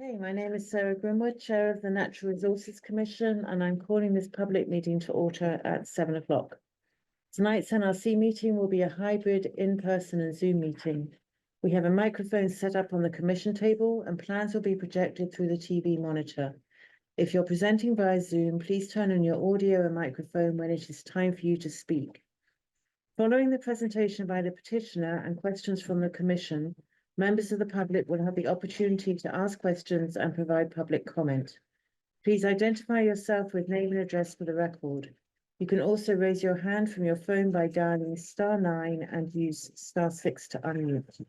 Okay, my name is Sarah Grimwood, Chair of the Natural Resources Commission, and I'm calling this public meeting to order at 7 o'clock. Tonight's NRC meeting will be a hybrid in-person and Zoom meeting. We have a microphone set up on the commission table and plans will be projected through the TV monitor. If you're presenting via Zoom, please turn on your audio and microphone when it is time for you to speak. Following the presentation by the petitioner and questions from the commission, members of the public will have the opportunity to ask questions and provide public comment. Please identify yourself with name and address for the record. You can also raise your hand from your phone by dialing *9 and use *6 to unmute.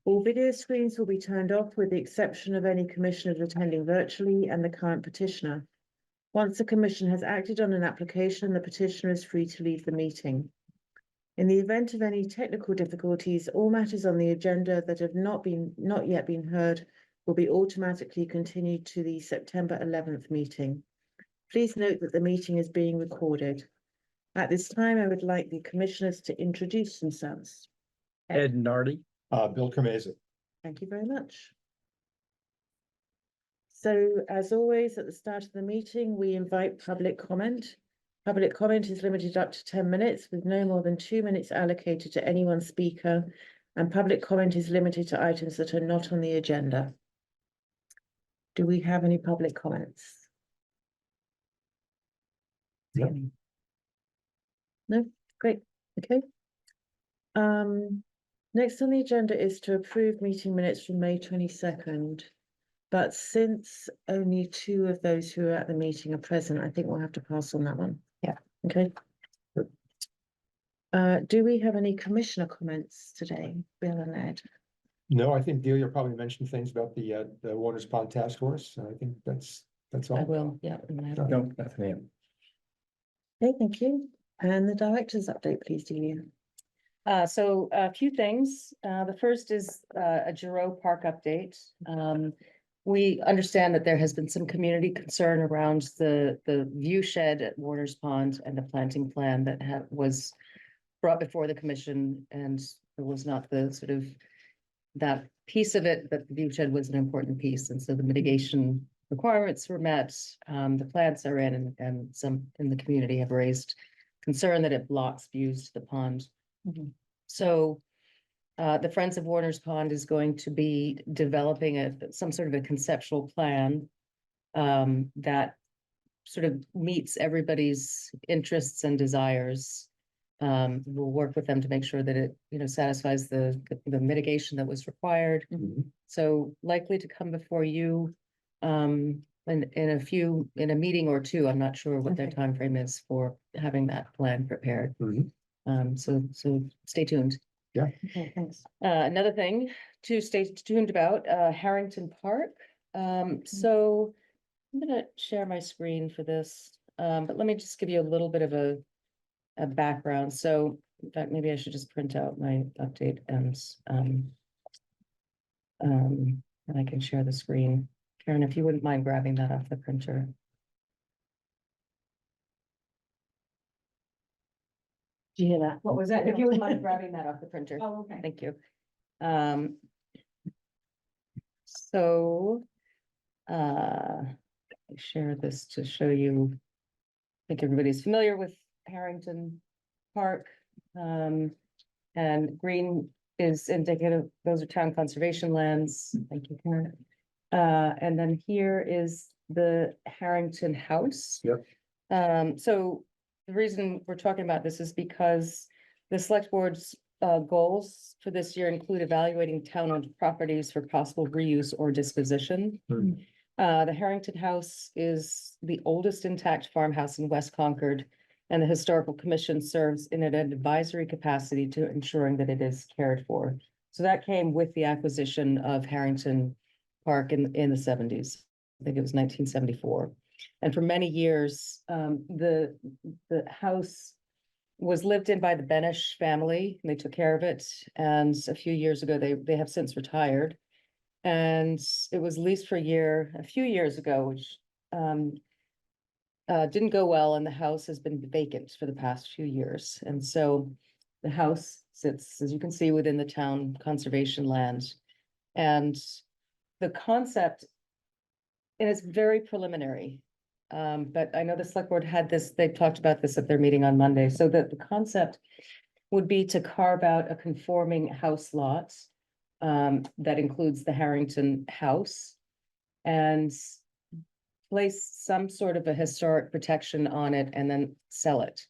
All video screens will be turned off with the exception of any commissioners attending virtually and the current petitioner. Once the commission has acted on an application, the petitioner is free to leave the meeting. In the event of any technical difficulties, all matters on the agenda that have not yet been heard will be automatically continued to the September 11th meeting. Please note that the meeting is being recorded. At this time, I would like the commissioners to introduce themselves. Ed Nardi. Bill Cremesa. Thank you very much. So, as always, at the start of the meeting, we invite public comment. Public comment is limited up to 10 minutes with no more than 2 minutes allocated to any one speaker, and public comment is limited to items that are not on the agenda. Do we have any public comments? Yep. No? Great. Okay. Next on the agenda is to approve meeting minutes from May 22nd. But since only 2 of those who are at the meeting are present, I think we'll have to pass on that one. Yeah. Okay. Do we have any commissioner comments today, Bill and Ed? No, I think Delia probably mentioned things about the Waters Pond Task Force. I think that's all. I will, yeah. No, nothing. Okay, thank you. And the director's update, please, Delia. So a few things. The first is a Giroux Park update. We understand that there has been some community concern around the view shed at Waters Pond and the planting plan that was brought before the commission, and it was not the sort of that piece of it, that the view shed was an important piece, and so the mitigation requirements were met. The plants are in, and some in the community have raised concern that it blocks views to the pond. Mm-hmm. So the Friends of Waters Pond is going to be developing some sort of a conceptual plan that sort of meets everybody's interests and desires. We'll work with them to make sure that it, satisfies the mitigation that was required. Mhm. So likely to come before you in a meeting or two. I'm not sure what their Okay. time frame is for having that plan prepared. Mhm. So stay tuned. Okay, thanks. Another thing to stay tuned about, Harrington Park. So I'm gonna share my screen for this, but let me just give you a little bit of a background. So in fact, maybe I should just print out my update and I can share the screen. Karen, if you wouldn't mind grabbing that off the printer. Do you hear that? What was that? If you wouldn't mind grabbing that off the printer. Oh, okay. Thank you. So, I share this to show you. I think everybody's familiar with Harrington Park. And green is indicative, those are town conservation lands. Thank you, Karen. And then here is the Harrington House. Yep. So the reason we're talking about this is because the select board's goals for this year include evaluating town-owned properties for possible reuse or disposition. Hmm. The Harrington House is the oldest intact farmhouse in West Concord, and the Historical Commission serves in an advisory capacity to ensuring that it is cared for. So that came with the acquisition of Harrington Park in the 70s. I think it was 1974. And for many years, the house was lived in by the Benish family, and they took care of it. And a few years ago, they have since retired. And it was leased for a few years ago, which didn't go well, and the house has been vacant for the past few years. And so the house sits, as you can see, within the town conservation land. And the concept. And it's very preliminary. But I know the select board had this, they talked about this at their meeting on Monday, so that the concept would be to carve out a conforming house lot. That includes the Harrington house. And place some sort of a historic protection on it and then sell it.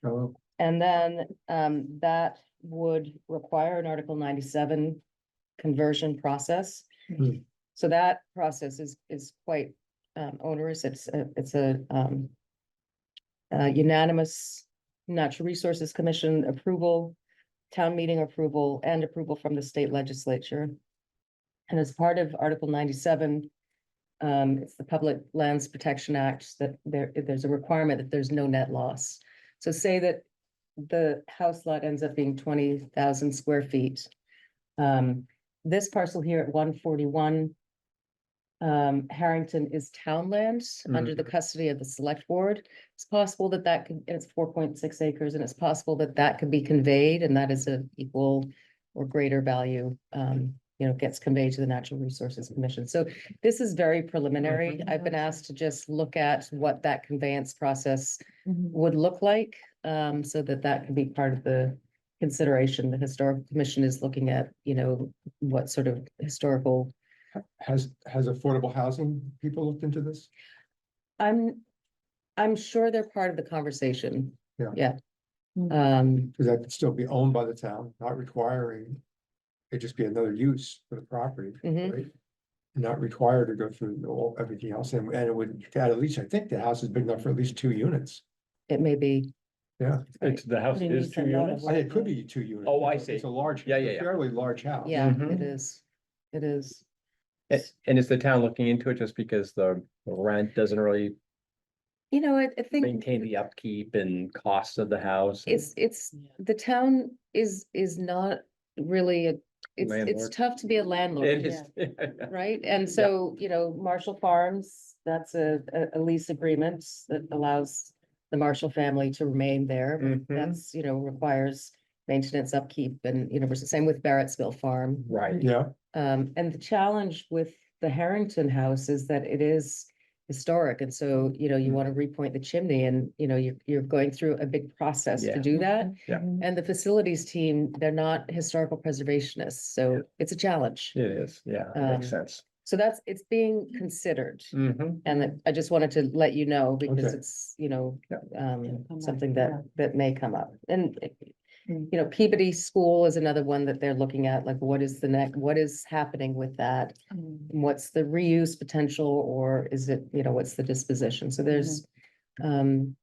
Oh, And then that would require an Article 97 conversion process. Hmm. So that process is quite onerous. It's a unanimous Natural Resources Commission approval, town meeting approval, and approval from the state legislature. And as part of Article 97, it's the Public Lands Protection Act that there's a requirement that there's no net loss. So say that the house lot ends up being 20,000 square feet. This parcel here at 141 Harrington is town land under the custody of the select board. It's possible that that could, and it's 4.6 acres, and it's possible that that could be conveyed, and that is a equal or greater value, gets conveyed to the Natural Resources Commission. So this is very preliminary. I've been asked to just look at what that conveyance process would look like, so that can be part of the consideration. The Historical Commission is looking at, what sort of historical. has affordable housing people looked into this? I'm sure they're part of the conversation. Yeah. Yeah. Mm. Because that could still be owned by the town, not requiring. It'd just be another use for the property, Mhm. right? Not required to go through everything else, and it would, at least, I think the house is big enough for at least 2 units. It may be. Yeah, It's, the house But it is needs 2 a lot of units? and it could be 2 units. Oh, I It's see. a large, Yeah, yeah, a yeah. fairly large house. Yeah, Mhm. it is. It is. And is the town looking into it just because the rent doesn't really I think maintain the upkeep and cost of the house? it's, the town is not really it's Landlord. tough to be a landlord. It is. Right? And so, Marshall Farms, that's a lease agreement that allows the Marshall family to remain there. Mhm. That's, requires maintenance, upkeep, and, it's the same with Barrettsville Farm. Right. Yeah, And the challenge with the Harrington house is that it is historic. And so, you want to repoint the chimney and, you're going through a big process Yeah. to do that. Yeah. And the facilities team, they're not historical preservationists, so it's a challenge. It is, yeah, it makes sense. So it's being considered. Mhm. And that I just wanted to let you know because Okay. it's, Come up, something yeah. that may come up. And, Mm. Peabody School is another one that they're looking at, like what is happening with that? What's the reuse potential, or is it, what's the disposition? So there's, and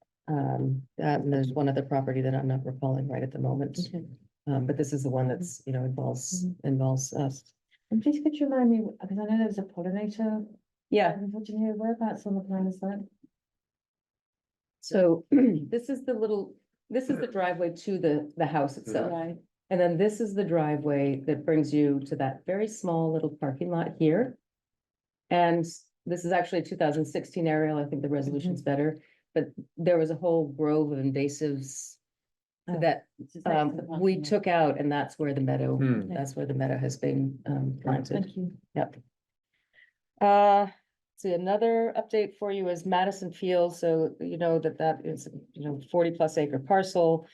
there's one other property that I'm not recalling right at the moment. Okay. But this is the one that's, involves us. And please could you remind me, because I know there was a pollinator. Yeah, in Virginia, whereabouts on the plan is that? so this is the driveway to the house itself. Right. And then this is the driveway that brings you to that very small little parking lot here. And this is actually a 2016 aerial. I think the resolution's better, but there was a whole grove of invasives Oh, that It's just next to the we parking lot. took out, and that's where the meadow, Hmm. that's where the meadow has been planted. Thank you. Yep. See, another update for you is Madison Field, so you know that is, 40+ acre parcel.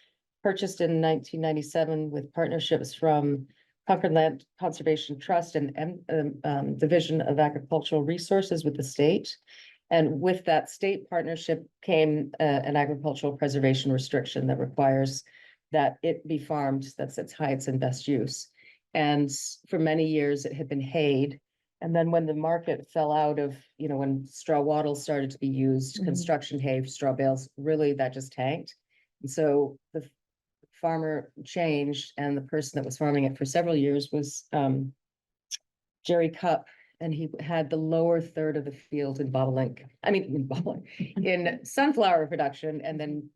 Purchased in 1997 with partnerships from Concord Land Conservation Trust and Division of Agricultural Resources with the state. And with that state partnership came an agricultural preservation restriction that requires that it be farmed, that's its highest and best use. And for many years, it had been hayed. And then when the market fell out of, when straw wattles started to be used, Mhm. construction hay, straw bales, really that just tanked. And so the farmer changed, and the person that was farming it for several years was Jerry Cupp. And he had the lower third of the field in in sunflower production. And then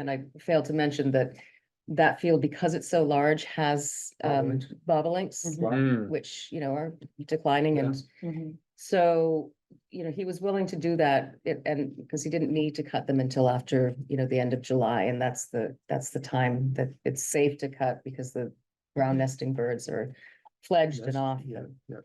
I failed to mention that field, because it's so large, has Bobolinks. bobolinks, Mhm. which, are declining. Yeah. And Mhm. so, he was willing to do that, and because he didn't need to cut them until after, the end of July. And that's the time that it's safe to cut, because the ground nesting birds are fledged and off. Yeah, yeah.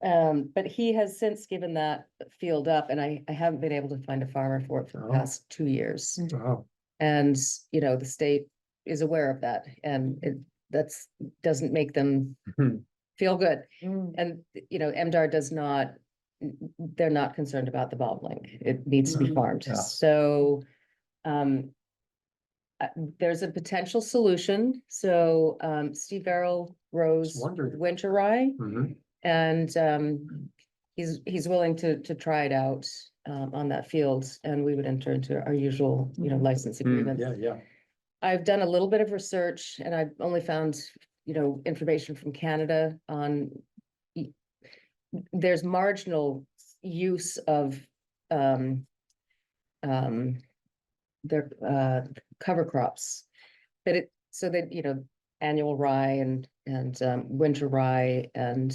But he has since given that field up, and I haven't been able to find a farmer for it for the Oh. past 2 years. Wow. And, you know, the state is aware of that, and doesn't make them Hmm. feel good. Mm. And, you know, MDR does not, they're not concerned about the bobolink. It needs to be Mhm. farmed. Yeah. So, uh, there's a potential solution. So, Steve Farrell grows wondered. winter rye, Mhm. and, he's willing to try it out, on that field, and we would enter into our usual, you know, license Mm. agreement. Yeah, yeah. I've done a little bit of research, and I've only found, you know, information from Canada on there's marginal use of um their cover crops. But it, so that, you know, annual rye and winter rye and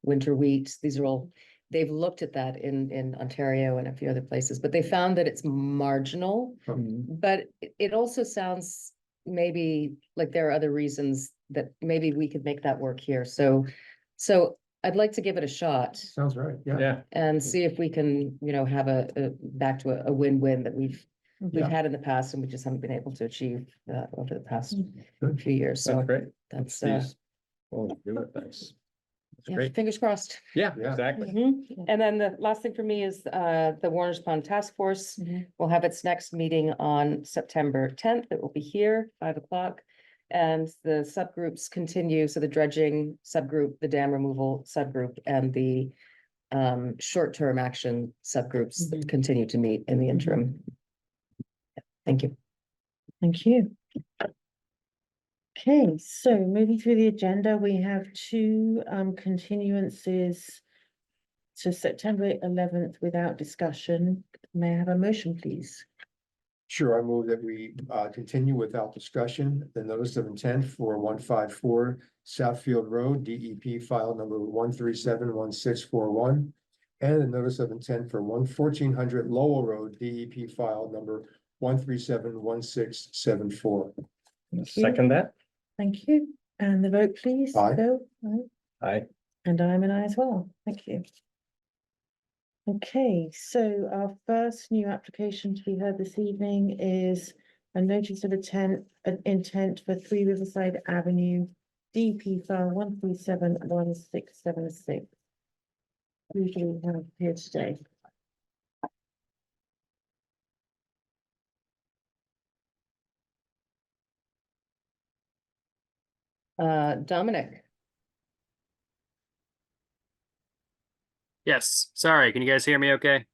winter wheat, these are all, they've looked at that in Ontario and a few other places, but they found that it's marginal. But it also sounds maybe like there are other reasons that maybe we could make that work here. So I'd like to give it a shot Sounds right, yeah. Yeah, and see if we can, you know, have a back to a win-win that we've Yeah. had in the past and we just haven't been able to achieve over the past Good. few years. So that's great. that's Steve's willing to do it, thanks. That's yeah, great. fingers crossed. Yeah, Yeah. exactly. Mhm. And then the last thing for me is the Warner's Pond Task Force Mhm. will have its next meeting on September 10th. It will be here, 5 o'clock. And the subgroups continue, so the dredging subgroup, the dam removal subgroup, and the short-term action subgroups Mhm. continue to meet in the interim. Thank you. Thank you. Okay, so moving through the agenda, we have two continuances to September 11th without discussion. May I have a motion, please? Sure, I move that we continue without discussion, the notice of intent for 154 Southfield Road, DEP file number 1371641. And the notice of intent for 1400 Lowell Road, DEP file number 1371674. you. Second that? Thank you. And the vote, please. Aye. Bill? Aye. Aye. And I'm an aye as well. Thank you. Okay, so our first new application to be heard this evening is a notice of intent for 3 Riverside Avenue, DP file 1371676. Who do we have here today? Dominic, Yes, sorry, can you guys hear me okay?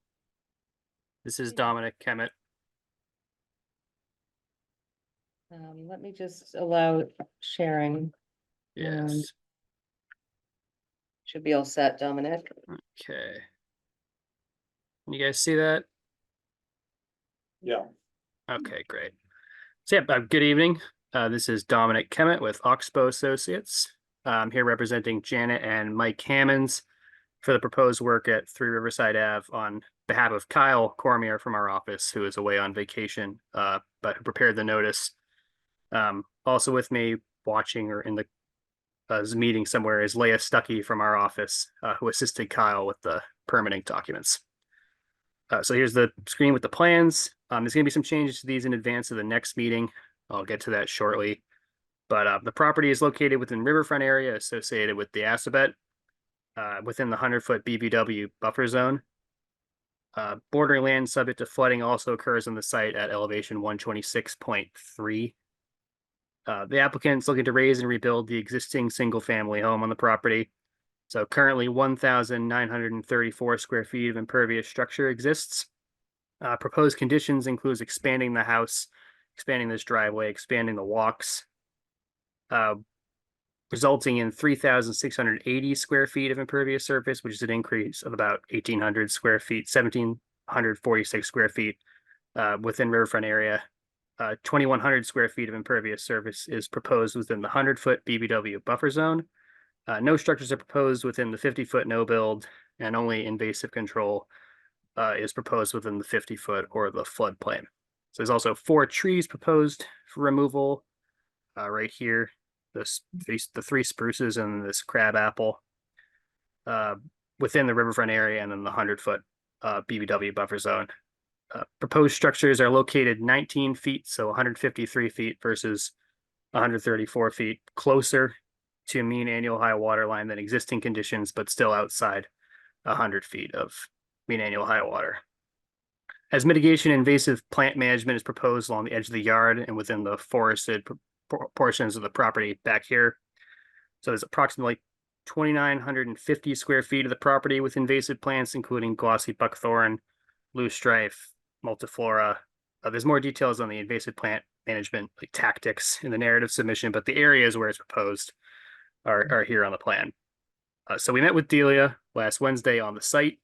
This is Dominic Kemet. let me just allow sharing. Yes, Should be all set, Dominic. okay. Can you guys see that? Yeah. Okay, great. So yeah, good evening. This is Dominic Kemet with Oxbow Associates. I'm here representing Janet and Mike Hammonds for the proposed work at 3 Riverside Ave on behalf of Kyle Cormier from our office, who is away on vacation, but who prepared the notice. Also with me watching or in the meeting somewhere is Leah Stuckey from our office, who assisted Kyle with the permitting documents. So here's the screen with the plans. There's going to be some changes to these in advance of the next meeting. I'll get to that shortly. But the property is located within riverfront area associated with the Assabet, within the 100-foot BVW buffer zone. Bordering land subject to flooding also occurs on the site at elevation 126.3. The applicant's looking to raise and rebuild the existing single-family home on the property. So currently 1,934 square feet of impervious structure exists. Proposed conditions includes expanding the house, expanding this driveway, expanding the walks, resulting in 3,680 square feet of impervious surface, which is an increase of about 1,800 square feet, 1,746 square feet within riverfront area. 2,100 square feet of impervious surface is proposed within the 100-foot BVW buffer zone. No structures are proposed within the 50-foot no build, and only invasive control is proposed within the 50-foot or the floodplain. So there's also 4 trees proposed for removal right here. The 3 spruces and this crab apple. within the riverfront area and then the 100-foot BBW buffer zone. Proposed structures are located 19 feet, so 153 feet versus 134 feet closer to mean annual high water line than existing conditions, but still outside 100 feet of mean annual high water. As mitigation, invasive plant management is proposed along the edge of the yard and within the forested portions of the property back here. So there's approximately 2,950 square feet of the property with invasive plants, including glossy buckthorn, loosestrife, multiflora. There's more details on the invasive plant management like tactics in the narrative submission, but the areas where it's proposed are here on the plan. So we met with Delia last Wednesday on the site,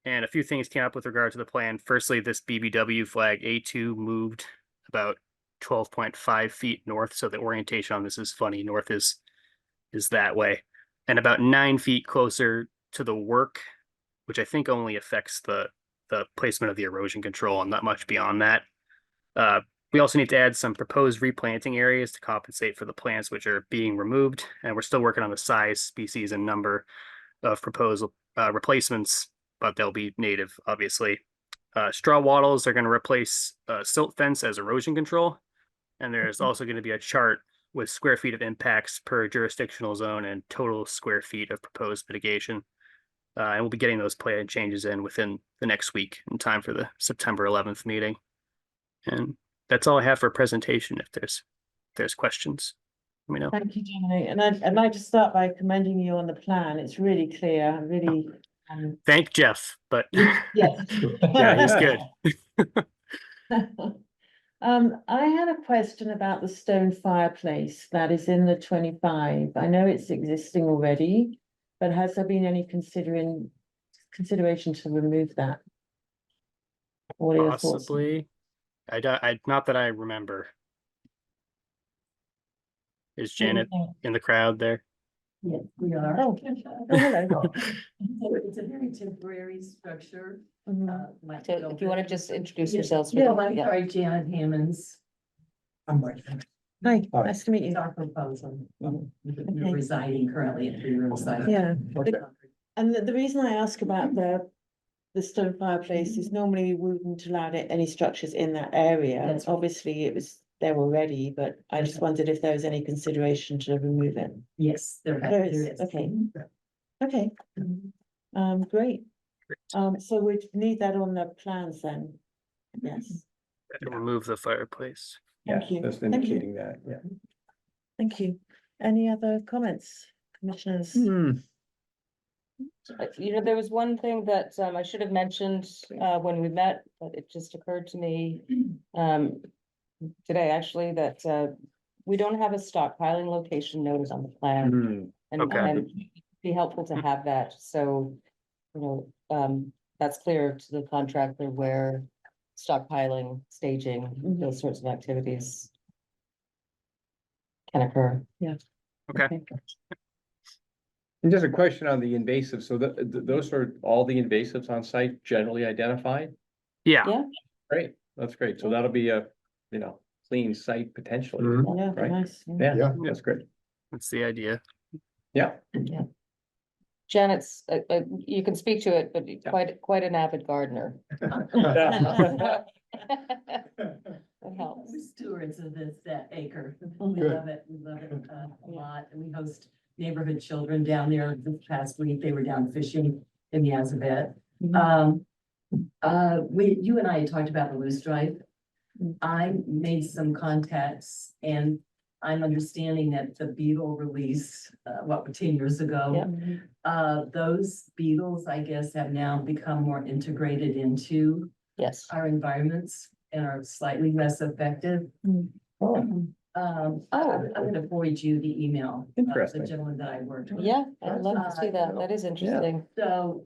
and a few things came up with regard to the plan. Firstly, this BBW flag A2 moved about 12.5 feet north, so the orientation on this is funny. North is that way, and about 9 feet closer to the work, which I think only affects the placement of the erosion control and not much beyond that. We also need to add some proposed replanting areas to compensate for the plants which are being removed, and we're still working on the size, species, and number of proposed replacements, but they'll be native, obviously. Straw wattles are going to replace silt fence as erosion control, and there's also going to be a chart with square feet of impacts per jurisdictional zone and total square feet of proposed mitigation. And we'll be getting those plan changes in within the next week in time for the September 11th meeting. And that's all I have for a presentation. If there's questions, let me know. Thank you, Dominic. And I'd like to start by commending you on the plan. It's really clear, really. Thank Jeff, but Yes. yeah, he's good. I had a question about the stone fireplace that is in the 25. I know it's existing already, but has there been any consideration to remove that? What are your thoughts? Possibly. I not that I remember. Is Janet in the crowd there? Yes, we are. Oh, hello. It's a very temporary structure. Mhm. Like So if you want to just introduce yourselves. for Yeah, the- I'm yeah. sorry, Janet Hammonds. I'm Mike. Hi, Hi. nice to meet It's you. our proposal. Okay. You're residing currently at 3 Riverside. Yeah, Okay. and the reason I ask about the stone fireplace is normally we wouldn't allow any structures in that area. That's right. Obviously, it was there already, but I just wondered if there was any consideration to remove it. Yes, there There is. is, okay. Okay, great. So we need that on the plans then. Yes, Remove the fireplace. Yeah, Thank you. just Thank you. indicating that, yeah. thank you. Any other comments, commissioners? There was one thing that I should have mentioned when we met, but it just occurred to me today, actually, that we don't have a stockpiling location noted on the plan. And Okay. and it'd be helpful to have that, so, that's clear to the contractor where stockpiling, staging, those sorts of activities can occur. Okay. And just a question on the invasive, so those are all the invasives on site generally identified? Yeah. Yeah. Great, that's great, so that'll be a, clean site potentially, Mhm. Yeah, right? nice. Yeah, Yeah. that's great, That's the idea. yeah. Janet's, you can speak to it, but quite an avid gardener. It helps. We're stewards of that acre. We Good. love it. We love it a lot. And we host neighborhood children down there. This past week, they were down fishing in the Azabet. You and I had talked about the loosestrife. I made some contacts and I'm understanding that the beetle release, 10 years ago? Those beetles, I guess, have now become more integrated into Yes. our environments and are slightly less effective. I'm gonna forward you the email. of Interesting. The gentleman that I worked with. Yeah, I'd love to see that. That is interesting. So,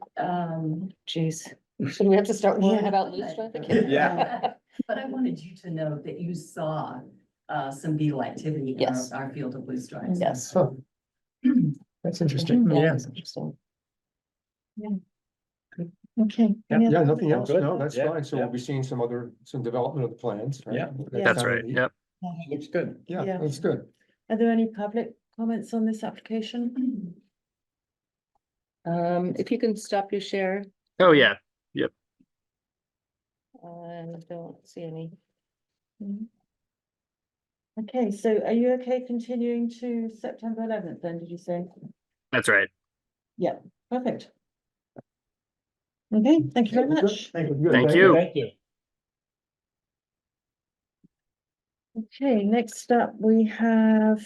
Jeez. Should we have to start worrying about loosestrife again? Yeah. But I wanted you to know that you saw some beetle activity in Yes. our field of loosestrifes. Yes. Huh. That's interesting. Yeah, Yeah. it's interesting. Okay. Yeah, any other Yeah, nothing else. Good. No, that's Yeah, fine. So yeah. we'll be seeing some development of the plans. right? Yeah. That's kind of right. neat. Yep. Looks good. Yeah, Yeah. that's good. Are there any public comments on this application? If you can stop your share, Oh, yeah. I don't see any. Mhm. Okay, so are you okay continuing to September 11th then, did you say? That's right. Yeah, perfect. Okay, thank you very much. Thank you. Thank you. Thank you. Okay, next up, we have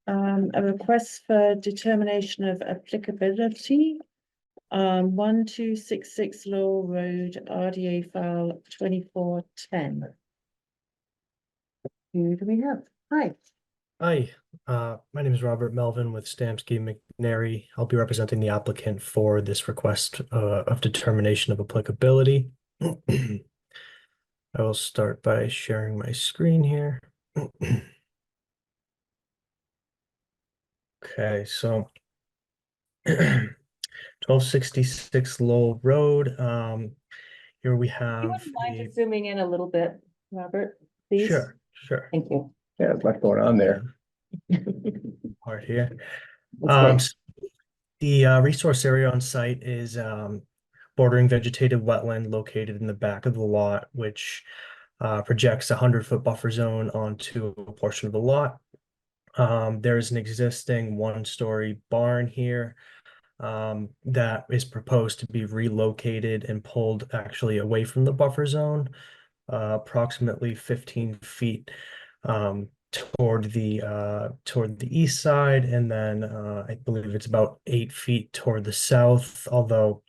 a request for determination of applicability. 1266 Laurel Road, RDA file 2410. Who do we have? Hi. Hi, my name is Robert Melvin with Stamsky McNary. I'll be representing the applicant for this request of determination of applicability. I will start by sharing my screen here. Okay, so 1266 Lowell Road. Here we You have wouldn't mind the- just zooming in a little bit, Robert, please? Sure. Thank you. Yeah, there's a lot going on there. Part here. Okay. The resource area on site is bordering vegetated wetland located in the back of the lot, which projects a 100-foot buffer zone onto a portion of the lot. There is an existing one-story barn here that is proposed to be relocated and pulled actually away from the buffer zone, approximately 15 feet toward the east side, and then I believe it's about 8 feet toward the south, although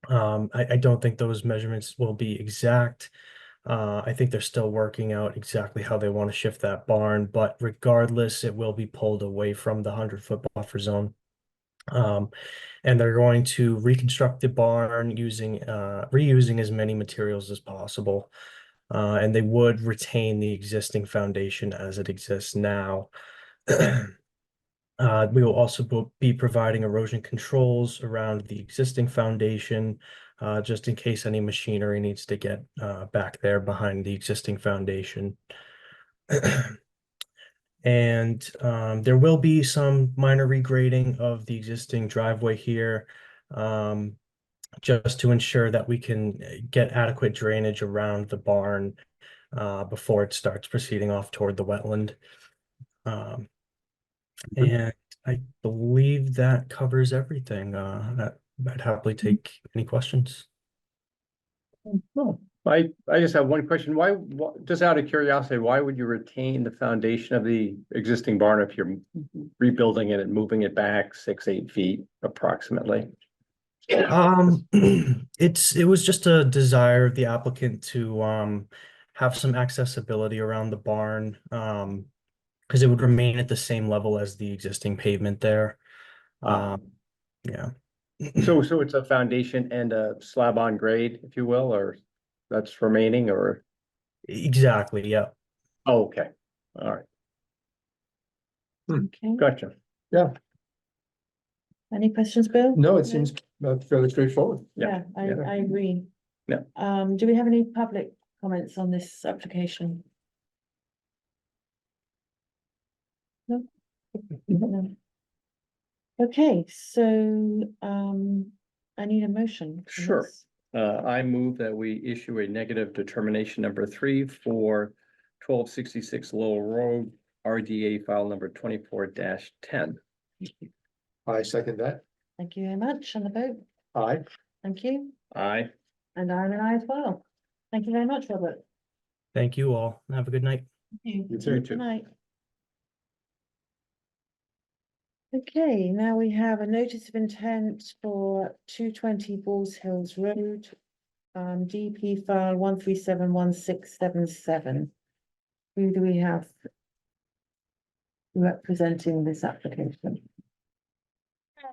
I don't think those measurements will be exact. I think they're still working out exactly how they want to shift that barn, but regardless, it will be pulled away from the 100-foot buffer zone. And they're going to reconstruct the barn using reusing as many materials as possible. And they would retain the existing foundation as it exists now. We will also be providing erosion controls around the existing foundation, just in case any machinery needs to get back there behind the existing foundation. And there will be some minor regrading of the existing driveway here, just to ensure that we can get adequate drainage around the barn before it starts proceeding off toward the wetland. And I believe that covers everything. I'd happily take any questions. Oh, I just have one question. Why, just out of curiosity, why would you retain the foundation of the existing barn if you're rebuilding it and moving it back 6-8 feet approximately? It was just a desire of the applicant to have some accessibility around the barn, because it would remain at the same level as the existing pavement there. Yeah. So it's a foundation and a slab on grade, if you will, or that's remaining, or, Exactly, yeah. oh, okay, all right, Okay, gotcha. any questions, Bill? No, it seems fairly straightforward. Yeah, yeah. I agree. Yeah. Do we have any public comments on this application? No? No. Okay, so, I need a motion. for Sure. this. I move that we issue a negative determination number 3 for 1266 Lowell Road, RDA file number 24-10. I second that. Thank you very much, and the vote, Aye. thank you, Aye. and I'm an aye as well. Thank you very much, Robert. Thank you all. Have a good night. Thank You you. too. Good night. Okay, now we have a notice of intent for 220 Balls Hills Road, DP file 1371677. Who do we have representing this application?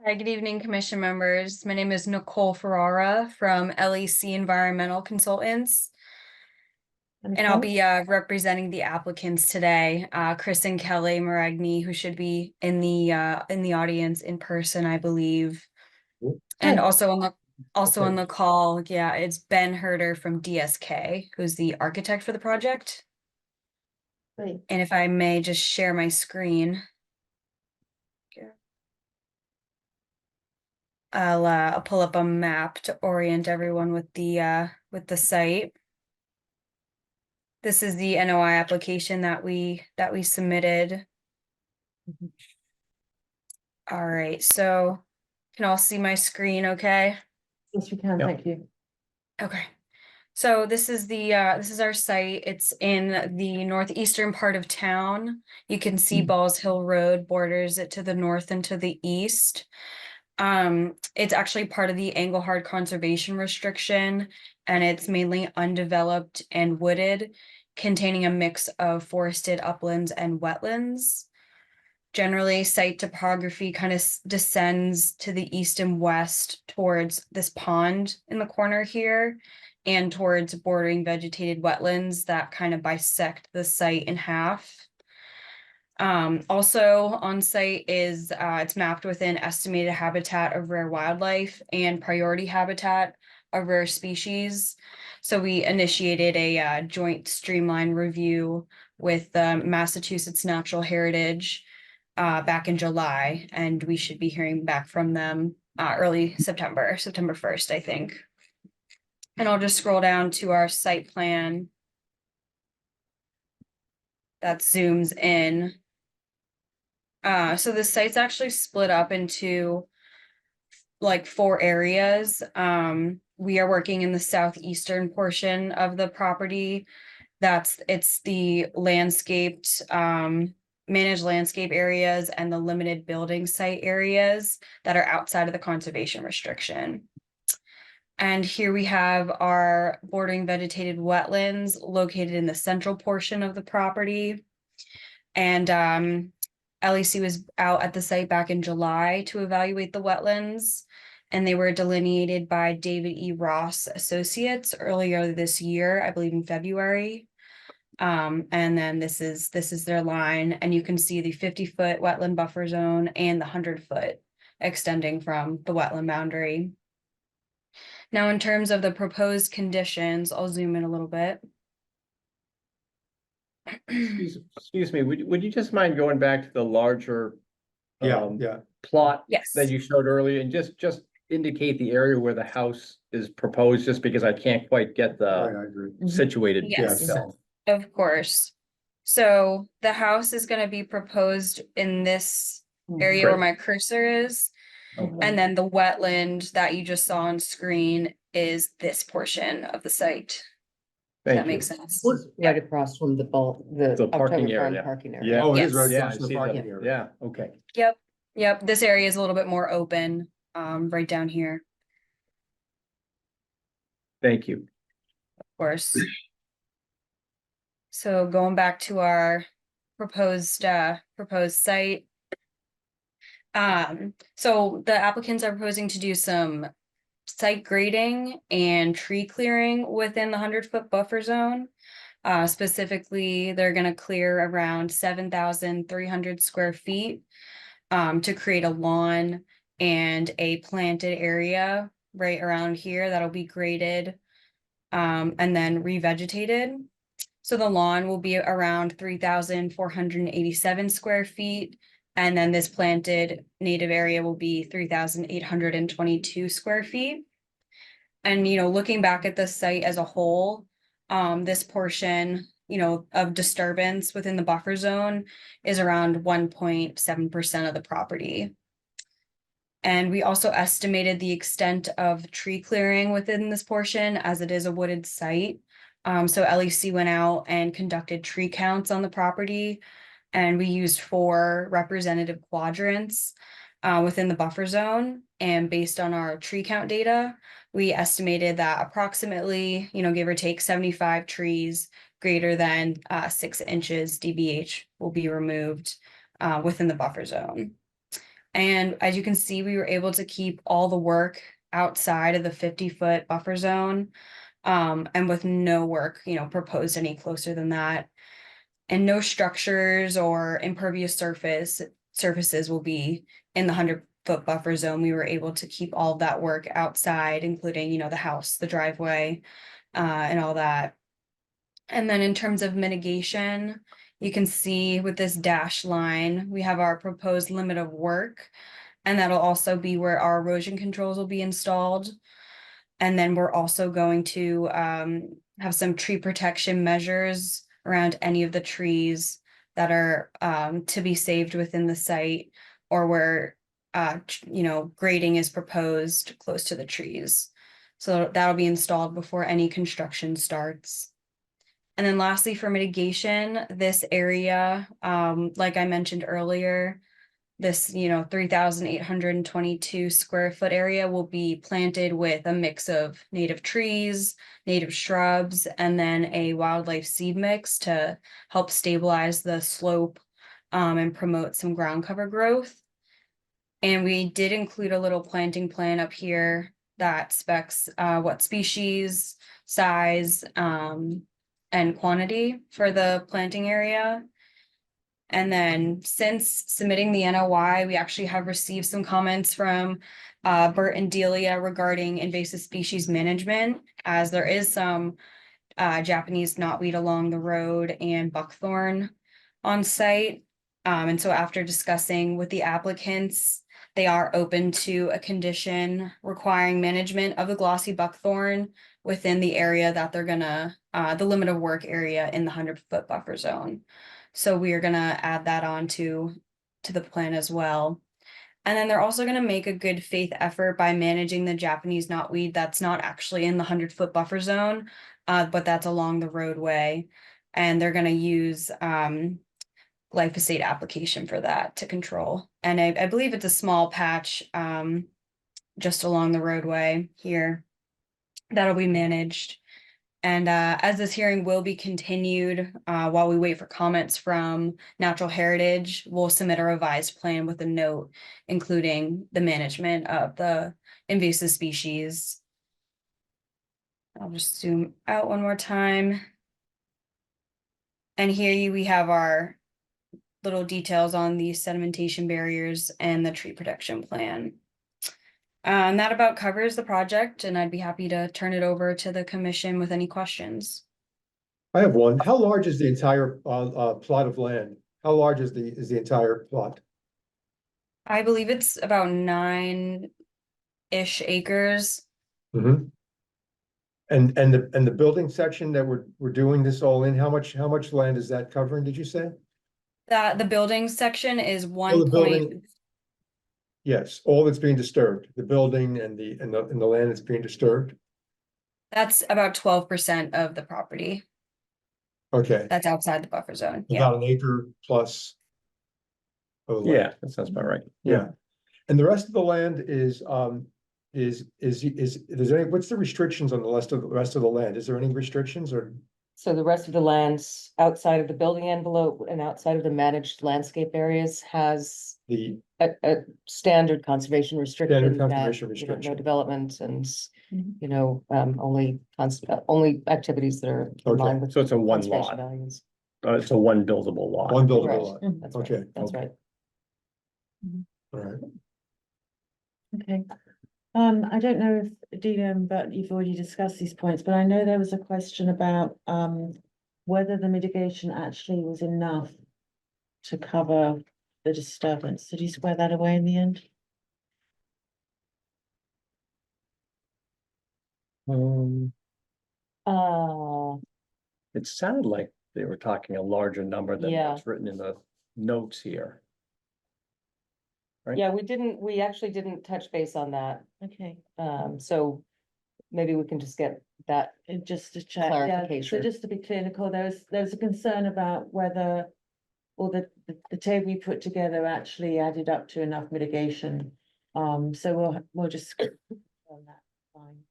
Hi, good evening, commission members. My name is Nicole Ferrara from LEC Environmental Consultants, and I'll be representing the applicants today, Chris and Kelly Maragni, who should be in the audience in person, I believe. And Hi. also on Okay. the call, yeah, it's Ben Herder from DSK, who's the architect for the project. Great. And if I may just share my screen. I'll pull up a map to orient everyone with the site. This is the NOI application that we submitted. All right, so can all see my screen okay? Yes, we can, Yep. thank you. Okay. So this is this is our site. It's in the northeastern part of town. You can see Balls Hill Road borders it to the north and to the east. It's actually part of the Engelhard Conservation Restriction, and it's mainly undeveloped and wooded, containing a mix of forested uplands and wetlands. Generally, site topography kind of descends to the east and west towards this pond in the corner here, and towards bordering vegetated wetlands that kind of bisect the site in half. Also on site is it's mapped within estimated habitat of rare wildlife and priority habitat of rare species. So we initiated a joint streamline review with Massachusetts Natural Heritage back in July, and we should be hearing back from them early September 1st, I think. And I'll just scroll down to our site plan that zooms in. So the site's actually split up into like 4 areas. We are working in the southeastern portion of the property. It's the landscaped, managed landscape areas and the limited building site areas that are outside of the conservation restriction. And here we have our bordering vegetated wetlands located in the central portion of the property. And LEC was out at the site back in July to evaluate the wetlands, and they were delineated by David E. Ross Associates earlier this year, I believe in February. And then this is their line, and you can see the 50-foot wetland buffer zone and the 100-foot extending from the wetland boundary. Now, in terms of the proposed conditions, I'll zoom in a little bit. Excuse me, would you just mind going back to the larger Yeah, yeah. plot Yes. that you showed earlier and just indicate the area where the house is proposed, just because I can't quite get Right, the I agree. situated Yes. itself. Of course. So the house is gonna be proposed in this area where Great. my cursor is. Okay. And then the wetland that you just saw on screen is this portion of the site. Does Thank that you. make sense? Right across from the The parking October Farm area. parking area. Yeah. Oh, it is right Yes. Yeah, I across the see parking that. area. Yeah, okay. Yep, this area is a little bit more open, right down here, Thank you. of course. So going back to our proposed site. So the applicants are proposing to do some site grading and tree clearing within the 100-foot buffer zone. Specifically, they're gonna clear around 7,300 square feet to create a lawn and a planted area right around here that'll be graded and then revegetated. So the lawn will be around 3,487 square feet. And then this planted native area will be 3,822 square feet. And, looking back at the site as a whole, this portion, of disturbance within the buffer zone is around 1.7% of the property. And we also estimated the extent of tree clearing within this portion as it is a wooded site. So LEC went out and conducted tree counts on the property, and we used 4 representative quadrants within the buffer zone. And based on our tree count data, we estimated that approximately, give or take 75 trees greater than 6 inches DBH will be removed within the buffer zone. And as you can see, we were able to keep all the work outside of the 50-foot buffer zone. And with no work, proposed any closer than that. And no structures or impervious surfaces will be in the 100-foot buffer zone. We were able to keep all of that work outside, including, the house, the driveway, and all that. And then in terms of mitigation, you can see with this dashed line, we have our proposed limit of work. And that'll also be where our erosion controls will be installed. And then we're also going to have some tree protection measures around any of the trees that are to be saved within the site, or where grading is proposed close to the trees. So that'll be installed before any construction starts. And then lastly, for mitigation, this area, like I mentioned earlier, this 3,822 square foot area will be planted with a mix of native trees, native shrubs, and then a wildlife seed mix to help stabilize the slope and promote some ground cover growth. And we did include a little planting plan up here that specs what species, size, and quantity for the planting area. And then since submitting the NOI, we actually have received some comments from Bert and Delia regarding invasive species management, as there is some Japanese knotweed along the road and buckthorn on site. And so after discussing with the applicants, they are open to a condition requiring management of the glossy buckthorn within the area that they're gonna, the limit of work area in the 100-foot buffer zone. So we are gonna add that on to the plan as well. And then they're also gonna make a good faith effort by managing the Japanese knotweed that's not actually in the 100-foot buffer zone, but that's along the roadway. And they're gonna use glyphosate application for that to control. And I believe it's a small patch just along the roadway here that'll be managed. And as this hearing will be continued while we wait for comments from Natural Heritage, we'll submit a revised plan with a note including the management of the invasive species. I'll just zoom out one more time. And here we have our little details on the sedimentation barriers and the tree protection plan. And that about covers the project, and I'd be happy to turn it over to the commission with any questions. I have one. How large is the entire plot of land? How large is the entire plot? I believe it's about 9-ish acres. Mm-hmm. And the building section that we're doing this all in, how much land is that covering, did you say? That the building section is Oh, one the building. point. Yes, all that's being disturbed, the building and the land that's being disturbed. That's about 12% of the property. Okay, That's outside the buffer zone. Yeah. about an acre plus. of land. Yeah, that sounds about right. Yeah, and the rest of the land is there what's the restrictions on the rest of the land? Is there any restrictions or? So the rest of the lands outside of the building envelope and outside of the managed landscape areas has The, a standard conservation restriction that, conservation no restriction. development and, Mhm. only activities that are in Okay, line with. So it's a one conservation lot. values. It's a one buildable lot. one buildable Correct. lot, That's right, okay, that's okay. right. all right. Okay. I don't know if Delia, but you've already discussed these points, but I know there was a question about whether the mitigation actually was enough to cover the disturbance. Did you square that away in the end? Uh, It sounded like they were talking a larger number than Yeah. what's written in the notes here. Right. yeah, we actually didn't touch base on that. Okay, So maybe we can just get that. and just to check, yeah, so Clarification. just to be clear, Nicole, there was a concern about whether or the table we put together actually added up to enough mitigation. So we'll just on that, fine.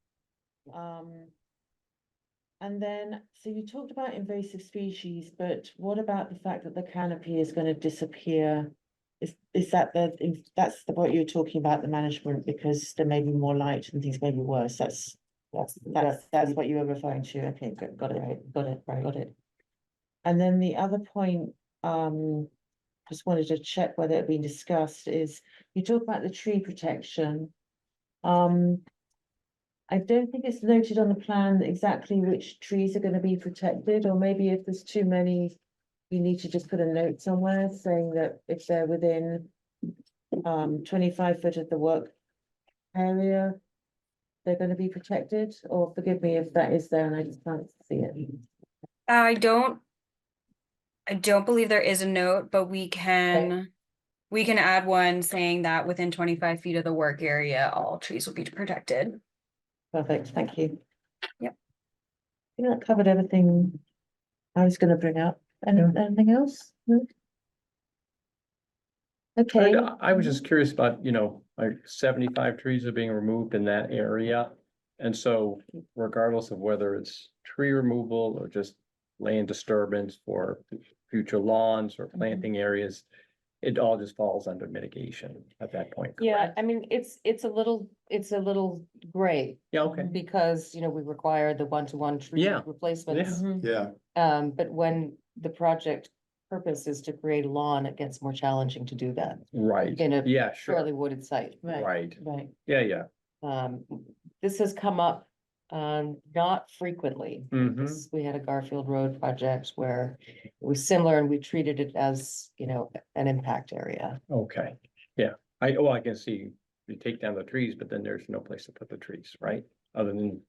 And then, so you talked about invasive species, but what about the fact that the canopy is going to disappear? Is that that's what you're talking about, the management, because there may be more light and things may be worse, that's what you were referring to, okay, good, got it. And then the other point, just wanted to check whether it had been discussed, is you talk about the tree protection. I don't think it's noted on the plan exactly which trees are gonna be protected, or maybe if there's too many, you need to just put a note somewhere saying that if they're within 25 foot of the work area, they're gonna be protected, or forgive me if that is there and I just can't see it. I don't believe there is a note, but we can add one saying that within 25 feet of the work area, all trees will be protected. Perfect, thank you. Yep. I think that covered everything I was gonna bring up. Anything else? No? Okay. I was just curious about, like 75 trees are being removed in that area. And so regardless of whether it's tree removal or just land disturbance for future lawns or planting areas, it all just falls under mitigation at that point. Yeah, correct? I mean, it's a little gray Yeah, okay. because, we require the one-to-one tree Yeah. replacements. Mhm. Yeah, But when the project purpose is to create a lawn, it gets more challenging to do that Right, in a yeah, fairly sure, wooded site. right, Right. yeah. This has come up, not frequently. Mhm. This- We had a Garfield Road project where it was similar and we treated it as, an impact area. Okay, yeah, I can see you take down the trees, but then there's no place to put the trees, right? Other than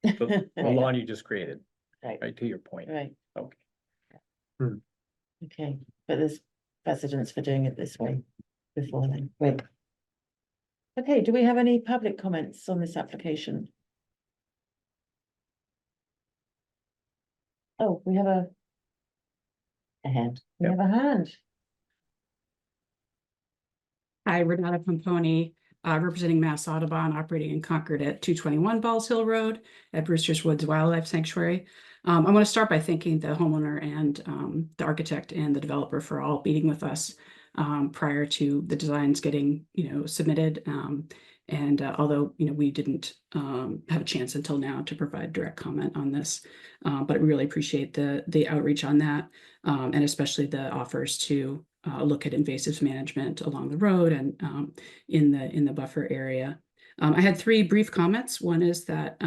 the Right. lawn you just created, Right. right, to your point. Right, Okay. okay, but there's precedence for doing it this way before then, great. Okay, do we have any public comments on this application? Oh, we have a hand, we Yep. have a hand. Hi, Renata Pomponi, representing Mass Audubon, operating in Concord at 221 Balls Hill Road at Brewster's Woods Wildlife Sanctuary. I want to start by thanking the homeowner and the architect and the developer for all meeting with us prior to the designs getting, submitted. And although, we didn't have a chance until now to provide direct comment on this, but I really appreciate the outreach on that, and especially the offers to look at invasive management along the road and in the buffer area. I had three brief comments. One is that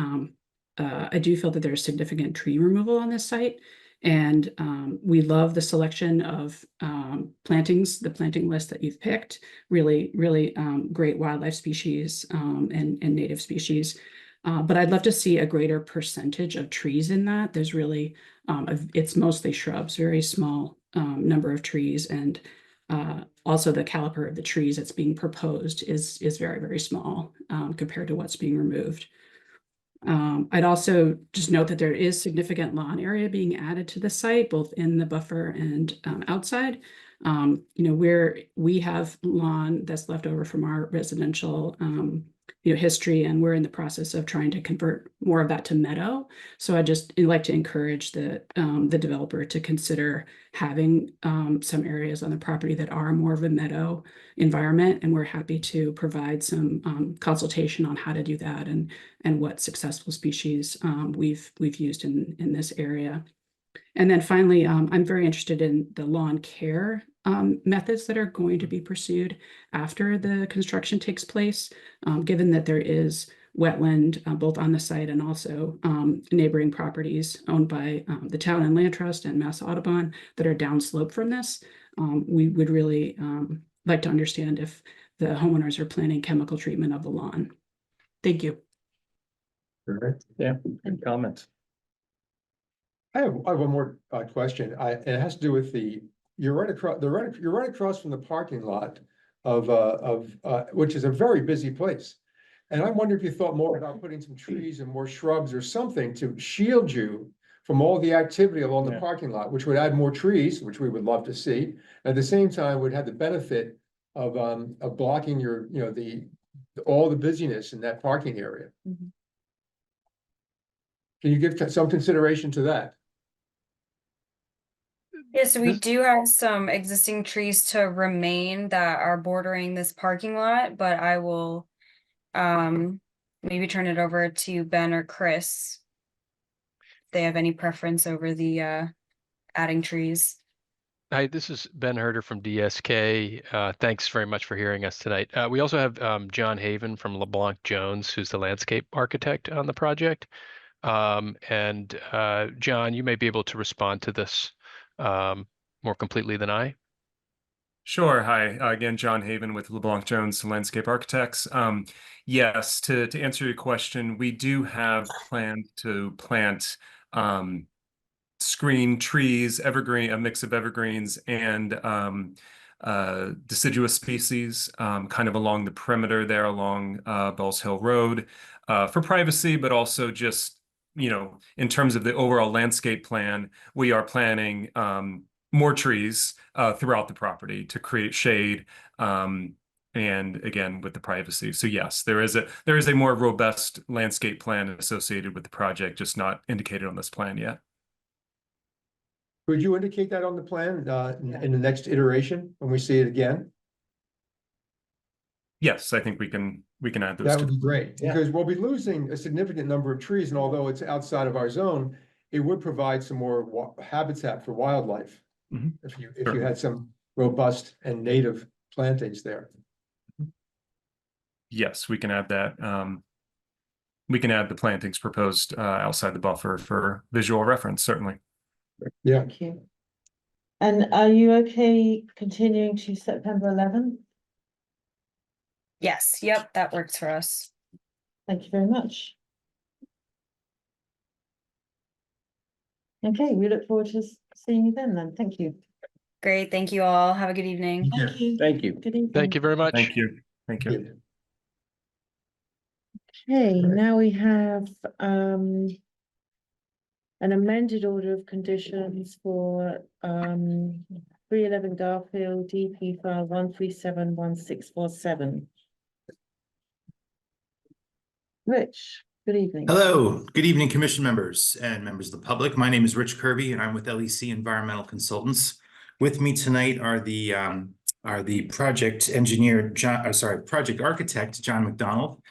I do feel that there's significant tree removal on this site. And we love the selection of plantings, the planting list that you've picked, really, really great wildlife species and native species. But I'd love to see a greater percentage of trees in that. There's really, it's mostly shrubs, very small number of trees. And also the caliper of the trees that's being proposed is very, very small compared to what's being removed. I'd also just note that there is significant lawn area being added to the site, both in the buffer and outside. Where we have lawn that's left over from our residential history, and we're in the process of trying to convert more of that to meadow. So I'd like to encourage the developer to consider having some areas on the property that are more of a meadow environment, and we're happy to provide some consultation on how to do that and what successful species we've used in this area. And then finally, I'm very interested in the lawn care methods that are going to be pursued after the construction takes place, given that there is wetland both on the site and also neighboring properties owned by the town and land trust and Mass Audubon that are downslope from this. We would really like to understand if the homeowners are planning chemical treatment of the lawn. Thank you. Yeah, good comments. I have one more question. And it has to do with you're right across from the parking lot of which is a very busy place. And I wonder if you thought more about putting some trees and more shrubs or something to shield you from all the activity along the Yeah. parking lot, which would add more trees, which we would love to see. At the same time, would have the benefit of blocking your, all the busyness in that parking area. Mhm. Can you give some consideration to that? Yeah, so we This- do have some existing trees to remain that are bordering this parking lot, but I will maybe turn it over to Ben or Chris. If they have any preference over the adding trees. Hi, this is Ben Herder from DSK. Thanks very much for hearing us tonight. We also have John Haven from LeBlanc Jones, who's the landscape architect on the project. John, you may be able to respond to this more completely than I. Sure. Hi, again, John Haven with LeBlanc Jones Landscape Architects. Yes, to answer your question, we do have planned to plant screen trees, evergreen, a mix of evergreens and deciduous species, kind of along the perimeter there along Bells Hill Road, for privacy, but also just, in terms of the overall landscape plan, we are planning more trees throughout the property to create shade. And again, with the privacy. So yes, there is a more robust landscape plan associated with the project, just not indicated on this plan yet. Could you indicate that on the plan, in the next iteration, when we see it again? Yes, I think we can add those That two. would be great, Yeah. because we'll be losing a significant number of trees, and although it's outside of our zone, it would provide some more habitat for wildlife. Mhm. If you Sure. had some robust and native plantings there. Yes, we can add that. We can add the plantings proposed outside the buffer for visual reference, certainly. Yeah, Thank you. And are you okay continuing to September 11th? Yes, yep, that works for us. Thank you very much. Okay, we look forward to seeing you then. Thank you. Great, thank you all. Have a good evening. Thank you. Thank you. Good evening. Thank you very much. Thank you. Thank you. Okay, now we have an amended order of conditions for 311 Garfield DP file 1371647. Rich, good evening. Hello, good evening, commission members and members of the public. My name is Rich Kirby and I'm with LEC Environmental Consultants. With me tonight are the project engineer, project architect, John McDonald,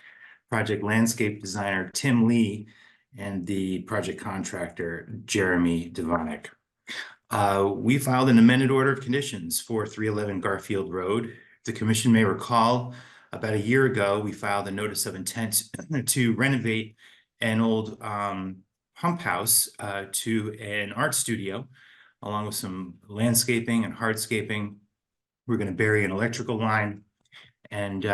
project landscape designer, Tim Lee, and the project contractor, Jeremy Devonik. We filed an amended order of conditions for 311 Garfield Road. The commission may recall, about a year ago, we filed a notice of intent to renovate an old pump house to an art studio, along with some landscaping and hardscaping. We're going to bury an electrical line, and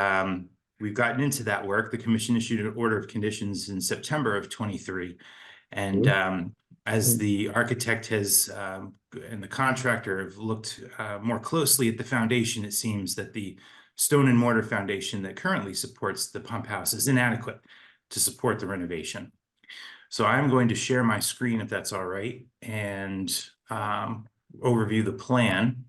we've gotten into that work. The commission issued an order of conditions in September of 23. And as the architect has and the contractor have looked more closely at the foundation, it seems that the stone and mortar foundation that currently supports the pump house is inadequate to support the renovation. So I'm going to share my screen if that's all right, and overview the plan.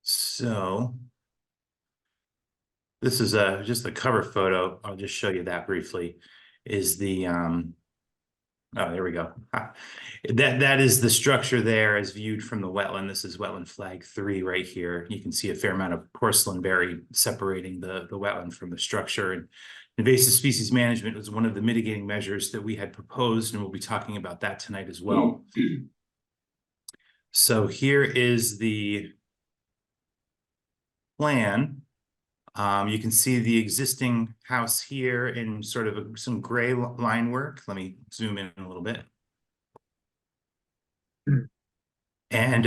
So this is just the cover photo. I'll just show you that briefly. Is the oh, there we go. That is the structure there as viewed from the wetland. This is wetland flag 3 right here. You can see a fair amount of porcelain berry separating the wetland from the structure. And invasive species management was one of the mitigating measures that we had proposed, and we'll be talking about that tonight as well. So here is the plan. You can see the existing house here in sort of some gray line work. Let me zoom in a little bit. And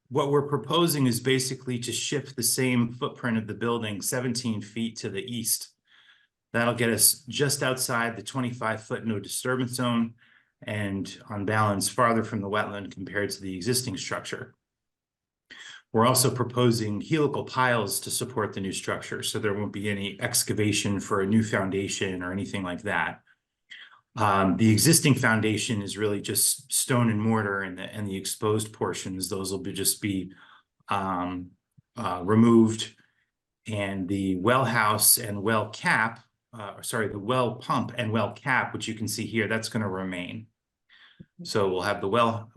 what we're proposing is basically to shift the same footprint of the building 17 feet to the east. That'll get us just outside the 25-foot no disturbance zone and on balance farther from the wetland compared to the existing structure. We're also proposing helical piles to support the new structure, so there won't be any excavation for a new foundation or anything like that. The existing foundation is really just stone and mortar, and the exposed portions, those will just be removed. And the well house and well cap, the well pump and well cap, which you can see here, that's going to remain. So we'll have the well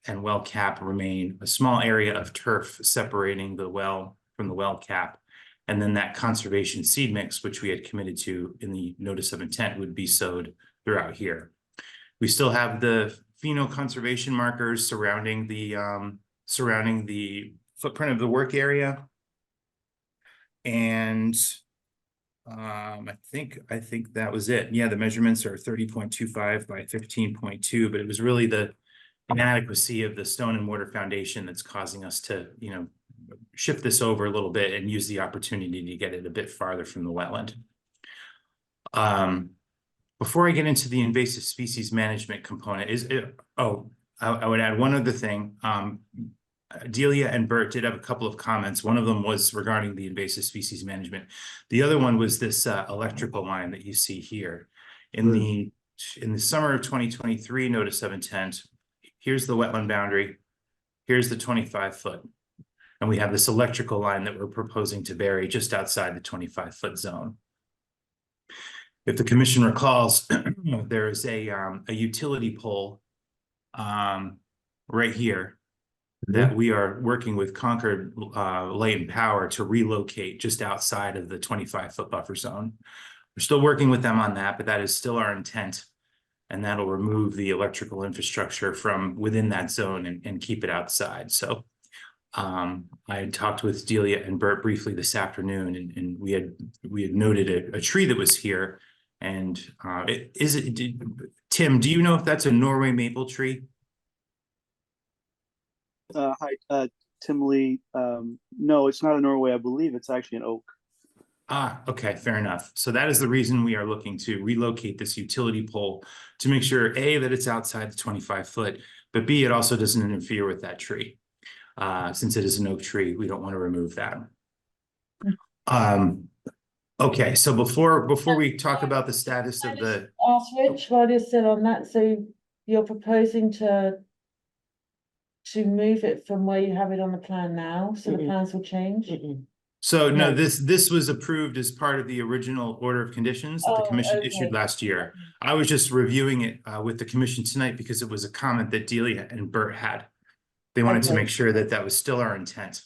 and well cap remain, a small area of turf separating the well from the well cap. And then that conservation seed mix, which we had committed to in the notice of intent, would be sowed throughout here. We still have the pheno conservation markers surrounding the footprint of the work area. And I think that was it. Yeah, the measurements are 30.25 by 15.2, but it was really the inadequacy of the stone and mortar foundation that's causing us to, shift this over a little bit and use the opportunity to get it a bit farther from the wetland. Before I get into the invasive species management component, I would add one other thing. Delia and Bert did have a couple of comments. One of them was regarding the invasive species management. The other one was this electrical line that you see here. In the summer of 2023 notice of intent, here's the wetland boundary, here's the 25-foot. And we have this electrical line that we're proposing to bury just outside the 25-foot zone. If the commission recalls, there is a utility pole right here that we are working with Concord Light and Power to relocate just outside of the 25-foot buffer zone. We're still working with them on that, but that is still our intent. And that'll remove the electrical infrastructure from within that zone and keep it outside. So I had talked with Delia and Bert briefly this afternoon, and we had noted a tree that was here. And Tim, do you know if that's a Norway maple tree? Hi, Tim Lee. No, it's not a Norway. I believe it's actually an oak. Ah, okay, fair enough. So that is the reason we are looking to relocate this utility pole to make sure A, that it's outside the 25-foot, but B, it also doesn't interfere with that tree. Since it is an oak tree, we don't want to remove that. Okay, so before we talk about the status of the. Ask Rich while you're still on that, so you're proposing to move it from where you have it on the plan now, so the plans will change? So no, this was approved as part of the original order of conditions that the commission issued last year. I was just reviewing it with the commission tonight because it was a comment that Delia and Bert had. They wanted to make sure that that was still our intent,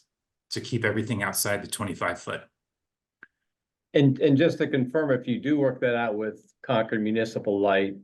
to keep everything outside the 25-foot. And just to confirm, if you do work that out with Concord Municipal Light,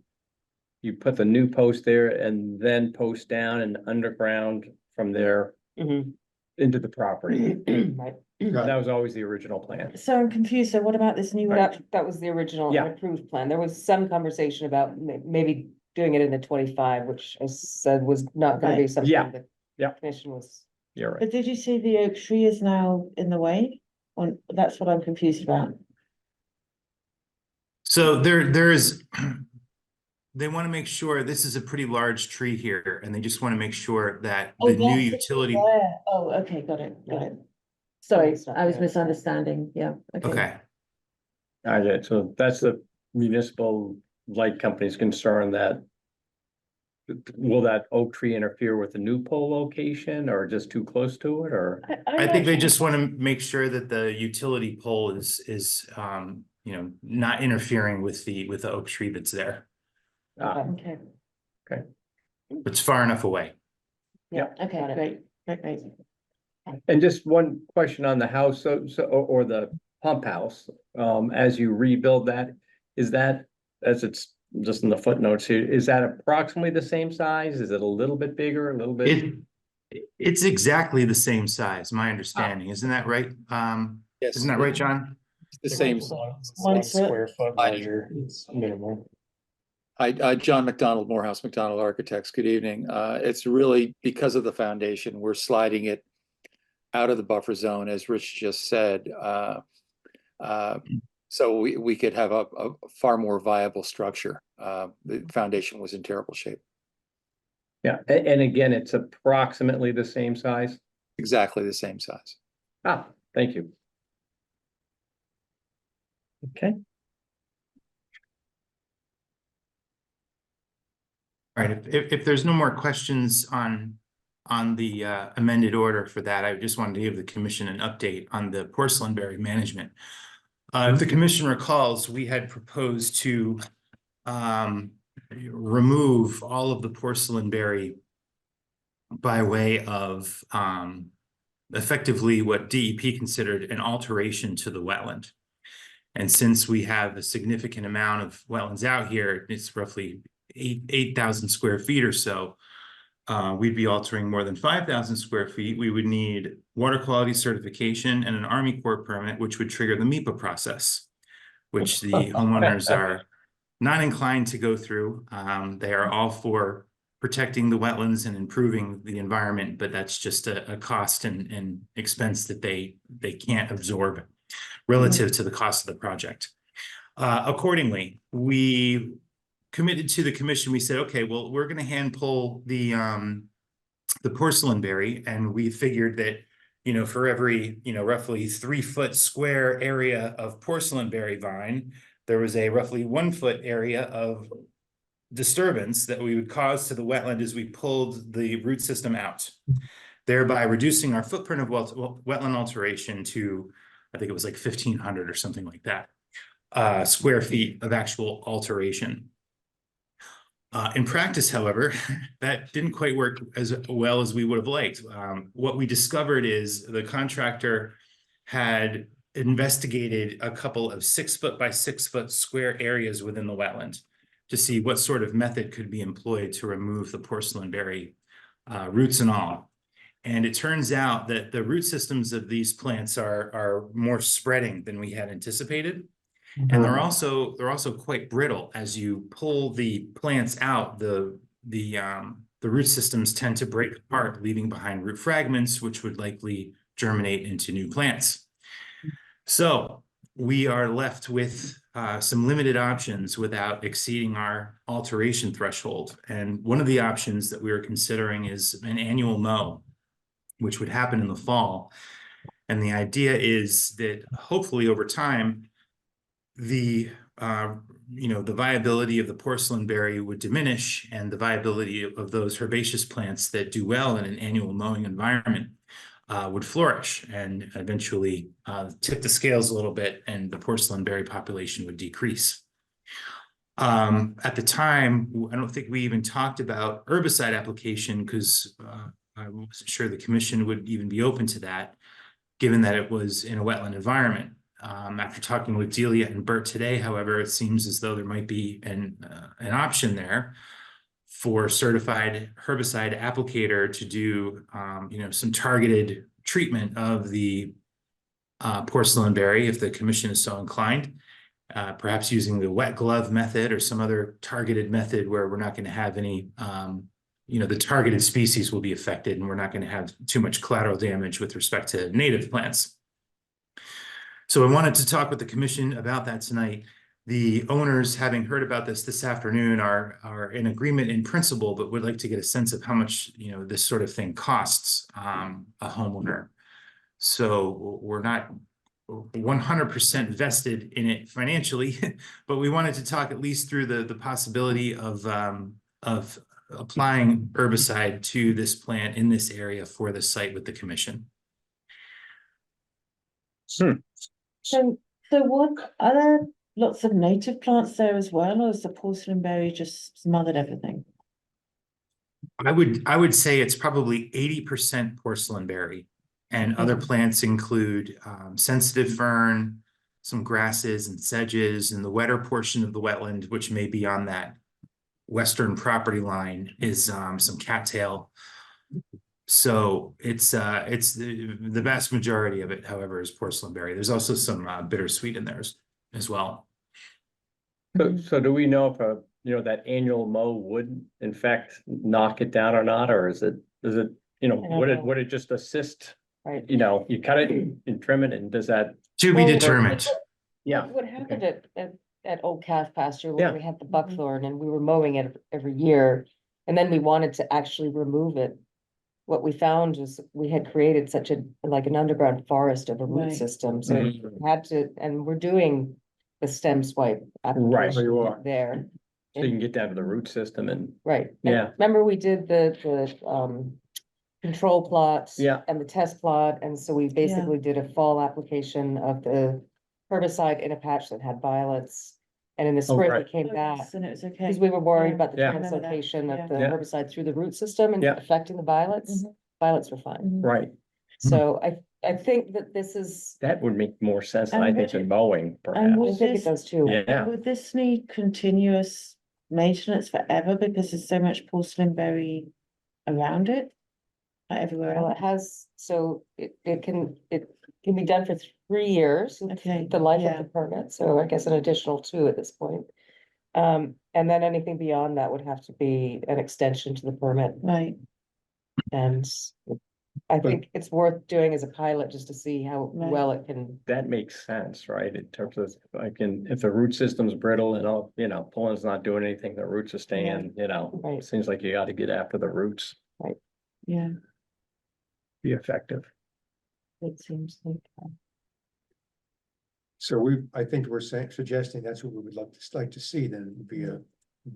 you put the new post there and then post down and underground from there into the property. Right. That was always the original plan. So I'm confused, so what about this new? That was the original Yeah. approved plan. There was some conversation about maybe doing it in the 25, which I said was not gonna be Right. something Yeah. the commission was. You're right. But did you see the oak tree is now in the way? That's what I'm confused about. So there is, they want to make sure, this is a pretty large tree here, and they just want to make sure that the new utility. Oh, okay, got it. Sorry, I was misunderstanding, yeah, Okay, All right, so that's the municipal light company's concern, that will that oak tree interfere with the new pole location or just too close to it, or? I think they just want to make sure that the utility pole is not interfering with the oak tree that's there. Okay, It's far enough away. okay, great. And just one question on the house, or the pump house, as you rebuild that, is that, as it's just in the footnotes here, is that approximately the same size? Is it a little bit bigger, a little bit? It's exactly the same size, my understanding. Isn't that right? Yes. Isn't that right, John? The same. One square foot measure, it's minimal. Hi, John McDonald, Morehouse McDonald Architects. Good evening. It's really because of the foundation, we're sliding it out of the buffer zone, as Rich just said. So we could have a far more viable structure. The foundation was in terrible shape. Yeah, and again, it's approximately the same size? Exactly the same size. Thank you. Okay. All right, if there's no more questions on the amended order for that, I just wanted to give the commission an update on the porcelain berry management. If the commission recalls, we had proposed to remove all of the porcelain berry by way of effectively what DEP considered an alteration to the wetland. And since we have a significant amount of wetlands out here, it's roughly 8,000 square feet or so. We'd be altering more than 5,000 square feet. We would need water quality certification and an Army Corps permit, which would trigger the MEPA process, which the homeowners are not inclined to go through. They are all for protecting the wetlands and improving the environment, but that's just a cost and expense that they can't absorb relative to the cost of the project. Accordingly, we committed to the commission. We said, okay, well, we're going to hand pull the porcelain berry, and we figured that, you know, for every, you know, roughly 3 foot square area of porcelain berry vine, there was a roughly 1 foot area of disturbance that we would cause to the wetland as we pulled the root system out, thereby reducing our footprint of wetland alteration to, I think it was like 1,500 or something like that, square feet of actual alteration. In practice, however, that didn't quite work as well as we would have liked. What we discovered is the contractor had investigated a couple of 6 foot by 6 foot square areas within the wetland to see what sort of method could be employed to remove the porcelain berry, roots and all. And it turns out that the root systems of these plants are more spreading than we had anticipated. And they're also quite brittle. As you pull the plants out, the root systems tend to break apart, leaving behind root fragments, which would likely germinate into new plants. So we are left with some limited options without exceeding our alteration threshold. And one of the options that we were considering is an annual mow, which would happen in the fall. And the idea is that hopefully over time, the viability of the porcelain berry would diminish, and the viability of those herbaceous plants that do well in an annual mowing environment would flourish and eventually tip the scales a little bit, and the porcelain berry population would decrease. At the time, I don't think we even talked about herbicide application because I wasn't sure the commission would even be open to that, given that it was in a wetland environment. After talking with Delia and Bert today, however, it seems as though there might be an option there for certified herbicide applicator to do, some targeted treatment of the porcelain berry if the commission is so inclined, perhaps using the wet glove method or some other targeted method where we're not going to have any, the targeted species will be affected and we're not going to have too much collateral damage with respect to native plants. So I wanted to talk with the commission about that tonight. The owners, having heard about this afternoon, are in agreement in principle, but would like to get a sense of how much, this sort of thing costs a homeowner. So we're not 100% vested in it financially, but we wanted to talk at least through the possibility of applying herbicide to this plant in this area for the site with the commission. So what, are there lots of native plants there as well, or is the porcelain berry just smothered everything? I would say it's probably 80% porcelain berry, and other plants include sensitive fern, some grasses and sedges, and the wetter portion of the wetland, which may be on that western property line, is some cattail. So it's the vast majority of it, however, is porcelain berry. There's also some bittersweet in there as well. So do we know if that annual mow would in fact knock it down or not, or is it would it just assist? Right. You cut it and trim it, and does that to be determined? Yeah. What happened at Old Calf Pasture where we had the buckthorn and we were mowing it every year, and then we wanted to actually remove it. What we found is we had created such an underground forest of a root system, so we had to, and we're doing the stem swipe application you are there. So you can get down to the root system and Right. Yeah. And remember we did the control plots and the test plot, and so we basically did a fall application of the herbicide in a patch that had violets. And in the spring, right. it came back And it was okay. because we were worried about the Yeah. translocation of the Yeah. herbicide through the root system and Yeah. affecting the violets. Violets were fine. right. So I think that this is, That would make more sense than And I think than mowing, and perhaps. I was think it this, does too. Yeah. would this need continuous maintenance forever because there's so much porcelain berry around it? Like everywhere Well, else? it has, so it can be done for 3 years. Okay, The life yeah. of the permit, so I guess an additional 2 at this point. And then anything beyond that would have to be an extension to the permit. Right, And I But- think it's worth doing as a pilot just to see how Right. well it can. That makes sense, right? In terms of, like, if the root system's brittle and all, pulling's not doing anything, the roots are staying, Right. it seems like you gotta get after the roots, yeah, be effective. It seems like. So I think we're suggesting that's what we would like to see then, would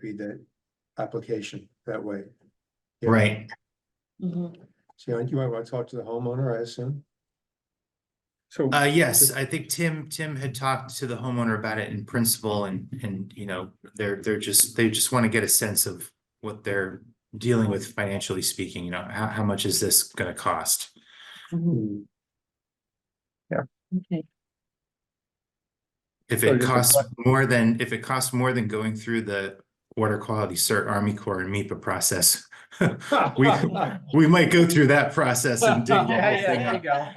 be the application that way. Yeah. Right. mhm, So you might want to talk to the homeowner, I assume? So, Yes, I think Tim had talked to the homeowner about it in principle and, they just want to get a sense of what they're dealing with financially speaking, how much is this gonna cost? mhm. Yeah. Okay, If So it just a costs more than going through the Water Quality Cert Army Corps and MEPA process, we might go through that process and dig the whole thing up.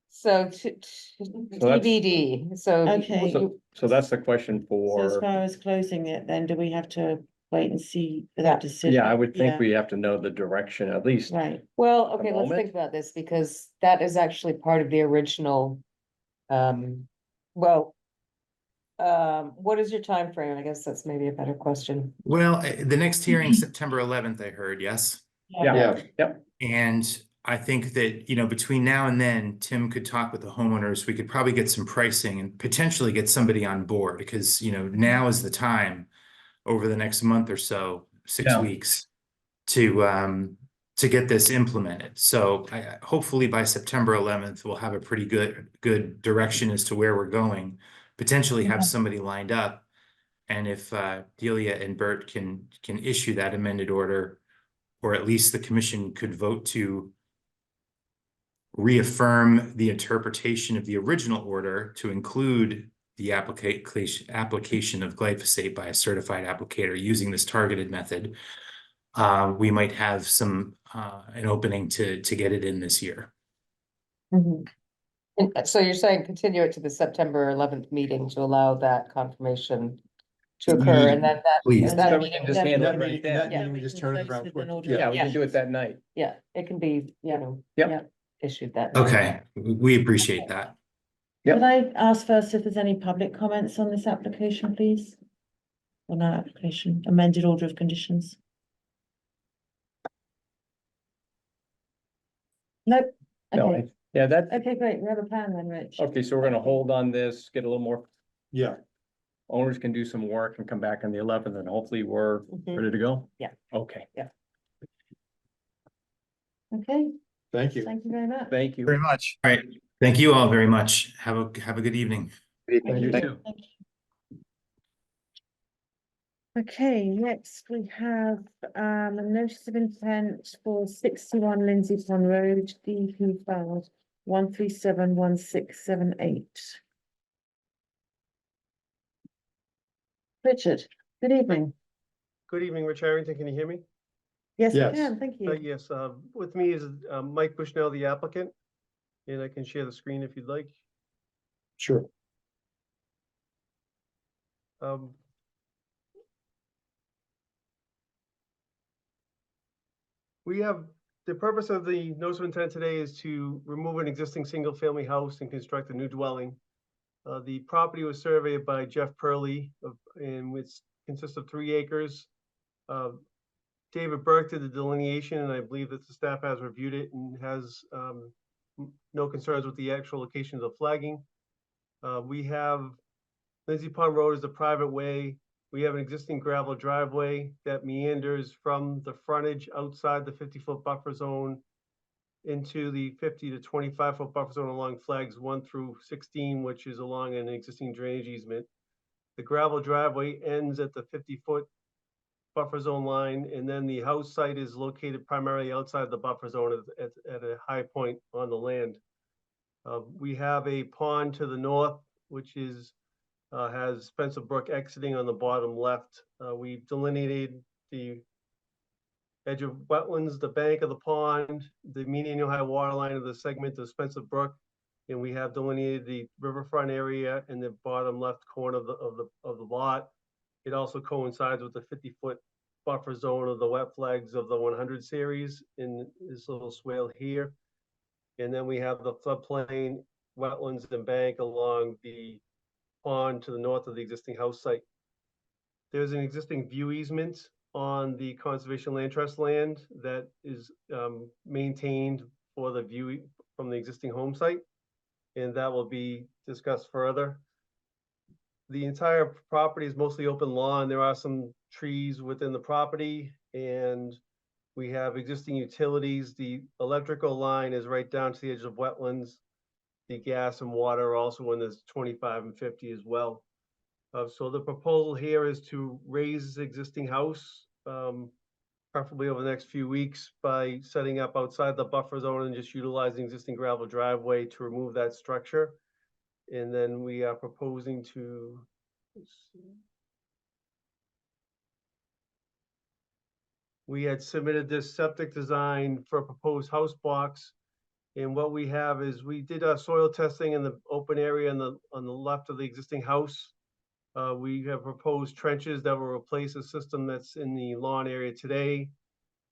So that's- TBD, so. Okay. so that's the question so as for, far as closing it, then do we have to wait and see for that decision? yeah, I would think Yeah, we have to know the direction, at least. Right, Well, okay, let's moment. think about this because that is actually part of the original. Well. What is your time frame? I guess that's maybe a better question. Well, the next hearing, September 11th, I heard, yes? Yeah, yep, And I think that, between now and then, Tim could talk with the homeowners. We could probably get some pricing and potentially get somebody on board because, now is the time over the next month or so, 6 Yeah. weeks to get this implemented. So hopefully by September 11th, we'll have a pretty good direction as to where we're going, potentially have somebody lined up. And if Delia and Bert can issue that amended order, or at least the commission could vote to reaffirm the interpretation of the original order to include the application of glyphosate by a certified applicator using this targeted method, we might have an opening to get it in this year. mhm. And so you're saying continue it to the September 11th meeting to allow that confirmation to occur and then that. Please. is that So we meeting- can just handle it That right meeting- then. that Yeah, meeting, we we just can turn it close around with quick. an order. Yeah, we can do it that night. Yeah, it can be, Yep. yeah, issued that. Okay, we appreciate that. Yep. Could I ask first if there's any public comments on this application, please? On our application, amended order of conditions? Nope, No, okay, yeah, that, okay, great, we have a plan then, Rich. okay, so we're gonna hold on this, get a little more, Yeah, owners can do some work and come back on the 11th and hopefully we're Mhm. ready to go? Yeah. Okay, Okay, thank you. thank you very much. thank you. Very much. All right, thank you all very much. Have a good evening. You Thank too. Thank you. Okay, next we have a notice of intent for 61 Lindsay Pond Road, DP file 1371678. Richard, good evening. Good evening, Rich Harrington. Can you hear me? Yes, I Yes. can, thank you. Yes, with me is Mike Bushnell, the applicant, and I can share the screen if you'd like. Sure. We have, the purpose of the notice of intent today is to remove an existing single-family house and construct a new dwelling. The property was surveyed by Jeff Purley, and which consists of 3 acres. David Burke did the delineation, and I believe that the staff has reviewed it and has no concerns with the actual location of the flagging. We have Lindsay Pond Road is a private way. We have an existing gravel driveway that meanders from the frontage outside the 50-foot buffer zone into the 50 to 25-foot buffer zone along flags 1 through 16, which is along an existing drainage easement. The gravel driveway ends at the 50-foot buffer zone line, and then the house site is located primarily outside the buffer zone at a high point on the land. We have a pond to the north, which is has Spencer Brook exiting on the bottom left. We delineated the edge of wetlands, the bank of the pond, the median high water line of the segment of Spencer Brook, And we have delineated the riverfront area in the bottom left corner of the lot. It also coincides with the 50-foot buffer zone of the wet flags of the 100 series in this little swale here. And then we have the floodplain, wetlands and bank along the pond to the north of the existing house site. There's an existing view easement on the Conservation Land Trust land that is maintained for the view from the existing home site, and that will be discussed further. The entire property is mostly open lawn. There are some trees within the property, and we have existing utilities. The electrical line is right down to the edge of wetlands. The gas and water are also in this 25 and 50 as well. So the proposal here is to raise the existing house, preferably over the next few weeks, by setting up outside the buffer zone and just utilizing existing gravel driveway to remove that structure. And then we are proposing to, let's see. We had submitted this septic design for a proposed house box. And what we have is we did our soil testing in the open area on the left of the existing house. We have proposed trenches that will replace a system that's in the lawn area today.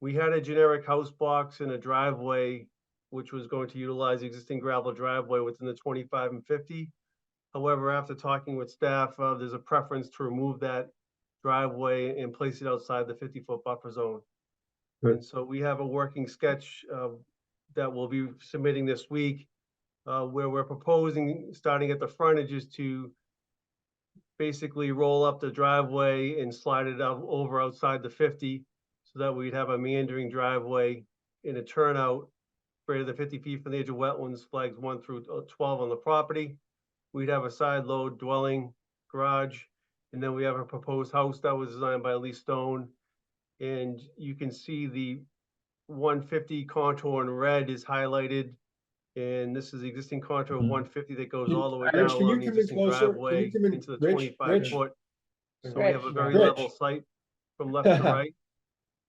We had a generic house box and a driveway, which was going to utilize the existing gravel driveway within the 25 and 50. However, after talking with staff, there's a preference to remove that driveway and place it outside the 50-foot buffer zone. Good. And so we have a working sketch that we'll be submitting this week, where we're proposing, starting at the frontages, to basically roll up the driveway and slide it out over outside the 50, so that we'd have a meandering driveway in a turnout greater than 50 feet from the edge of wetlands, flags 1 through 12 on the property. We'd have a side load dwelling garage, and then we have a proposed house that was designed by Lee Stone. And you can see the 150 contour in red is highlighted. And this is the existing contour of 150 that goes all the way down Rich, can you along the come in existing closer? Can you driveway come in- into the Rich, 25 Rich? foot. So we have a very Rich. level site from left to right.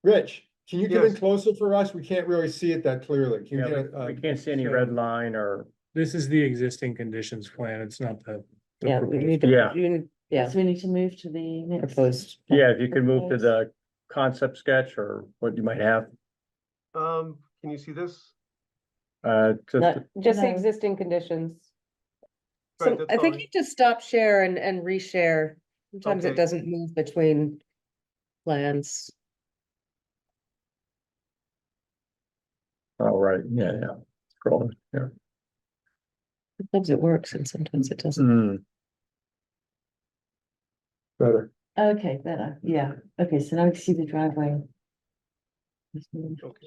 Rich, can you come in Yes. closer for us? We can't really see it that clearly. Can you Yeah, get a, we can't see any red line or, This is the existing conditions plan. It's not the. Yeah, we need to, Yeah. yeah, So we need to move to the next. proposed. yeah, if you could move to the concept sketch or what you might have. Can you see this? Just, Just the No. existing conditions. Right, So that's I think all. you just stop share and reshare. Sometimes it Okay. doesn't move between plans. oh, right, yeah. Scroll, yeah. Sometimes it works and sometimes it doesn't. Hmm. better? Okay, better, yeah. Okay, so now we can see the driveway. Okay.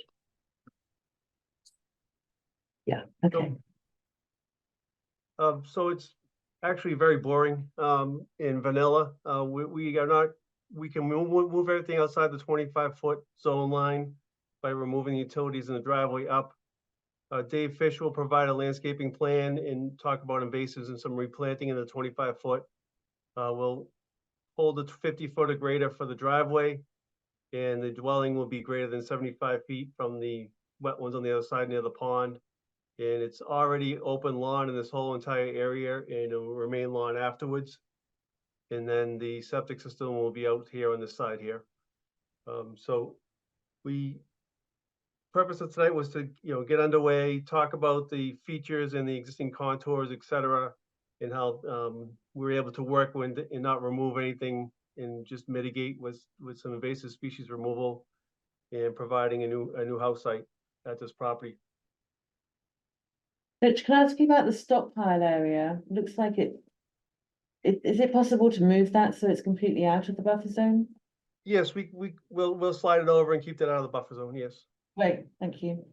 Yeah, okay. So it's actually very boring, in vanilla. We are not, we can move everything outside the 25-foot zone line by removing the utilities in the driveway up. Dave Fish will provide a landscaping plan and talk about invasives and some replanting in the 25-foot. We'll hold the 50-foot or greater for the driveway, and the dwelling will be greater than 75 feet from the wetlands on the other side near the pond. And it's already open lawn in this whole entire area, and it will remain lawn afterwards. And then the septic system will be out here on this side here. So purpose of tonight was to, get underway, talk about the features and the existing contours, et cetera, and how we were able to work with and not remove anything and just mitigate with some invasive species removal and providing a new house site at this property. Rich, can I ask you about the stockpile area? Looks like is it possible to move that so it's completely out of the buffer zone? Yes, we'll slide it over and keep that out of the buffer zone, yes. Great, thank you.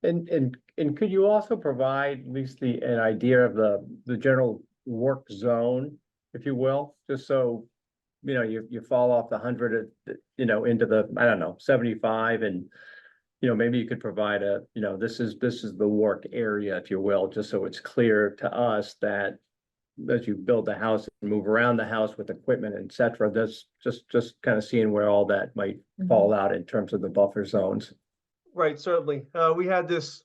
And could you also provide at least an idea of the general work zone, if you will, just so, you fall off the 100, into the, I don't know, 75, and, maybe you could provide this is the work area, if you will, just so it's clear to us that as you build the house and move around the house with equipment, et cetera, that's just kind of seeing where all that might fall out in terms of the buffer zones. Right, certainly. We had this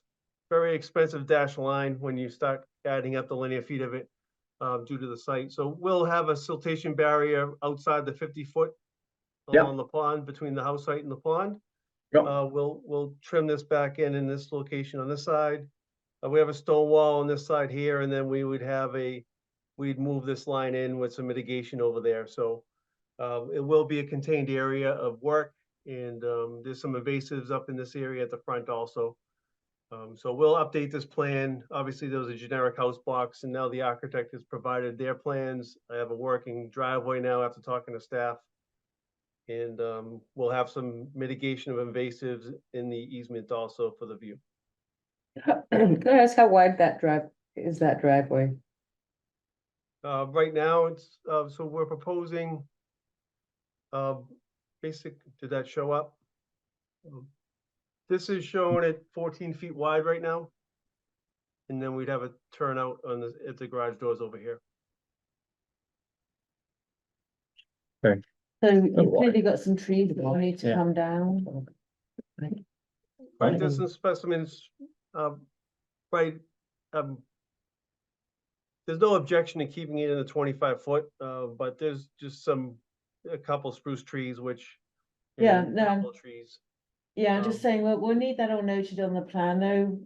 very expensive dash line when you start adding up the linear feet of it due to the site. So we'll have a siltation barrier outside the 50-foot Yep. along the pond, between the house site and the pond. Yep. We'll trim this back in this location on this side. We have a stone wall on this side here, and then we would have we'd move this line in with some mitigation over there. So it will be a contained area of work, and there's some invasives up in this area at the front also. So we'll update this plan. Obviously, there was a generic house box, and now the architect has provided their plans. I have a working driveway now after talking to staff. And we'll have some mitigation of invasives in the easement also for the view. Can I ask how wide that driveway? Right now, it's, so we're proposing, did that show up? This is shown at 14 feet wide right now. And then we'd have a turnout at the garage doors over here. Okay. So you've clearly got some trees that will need to come down. Right, there's some specimens, right, there's no objection to keeping it in the 25-foot, but there's just a couple spruce trees, which. Yeah, and no, apple trees. Yeah, I'm just saying, we'll need that all noted on the plan, though.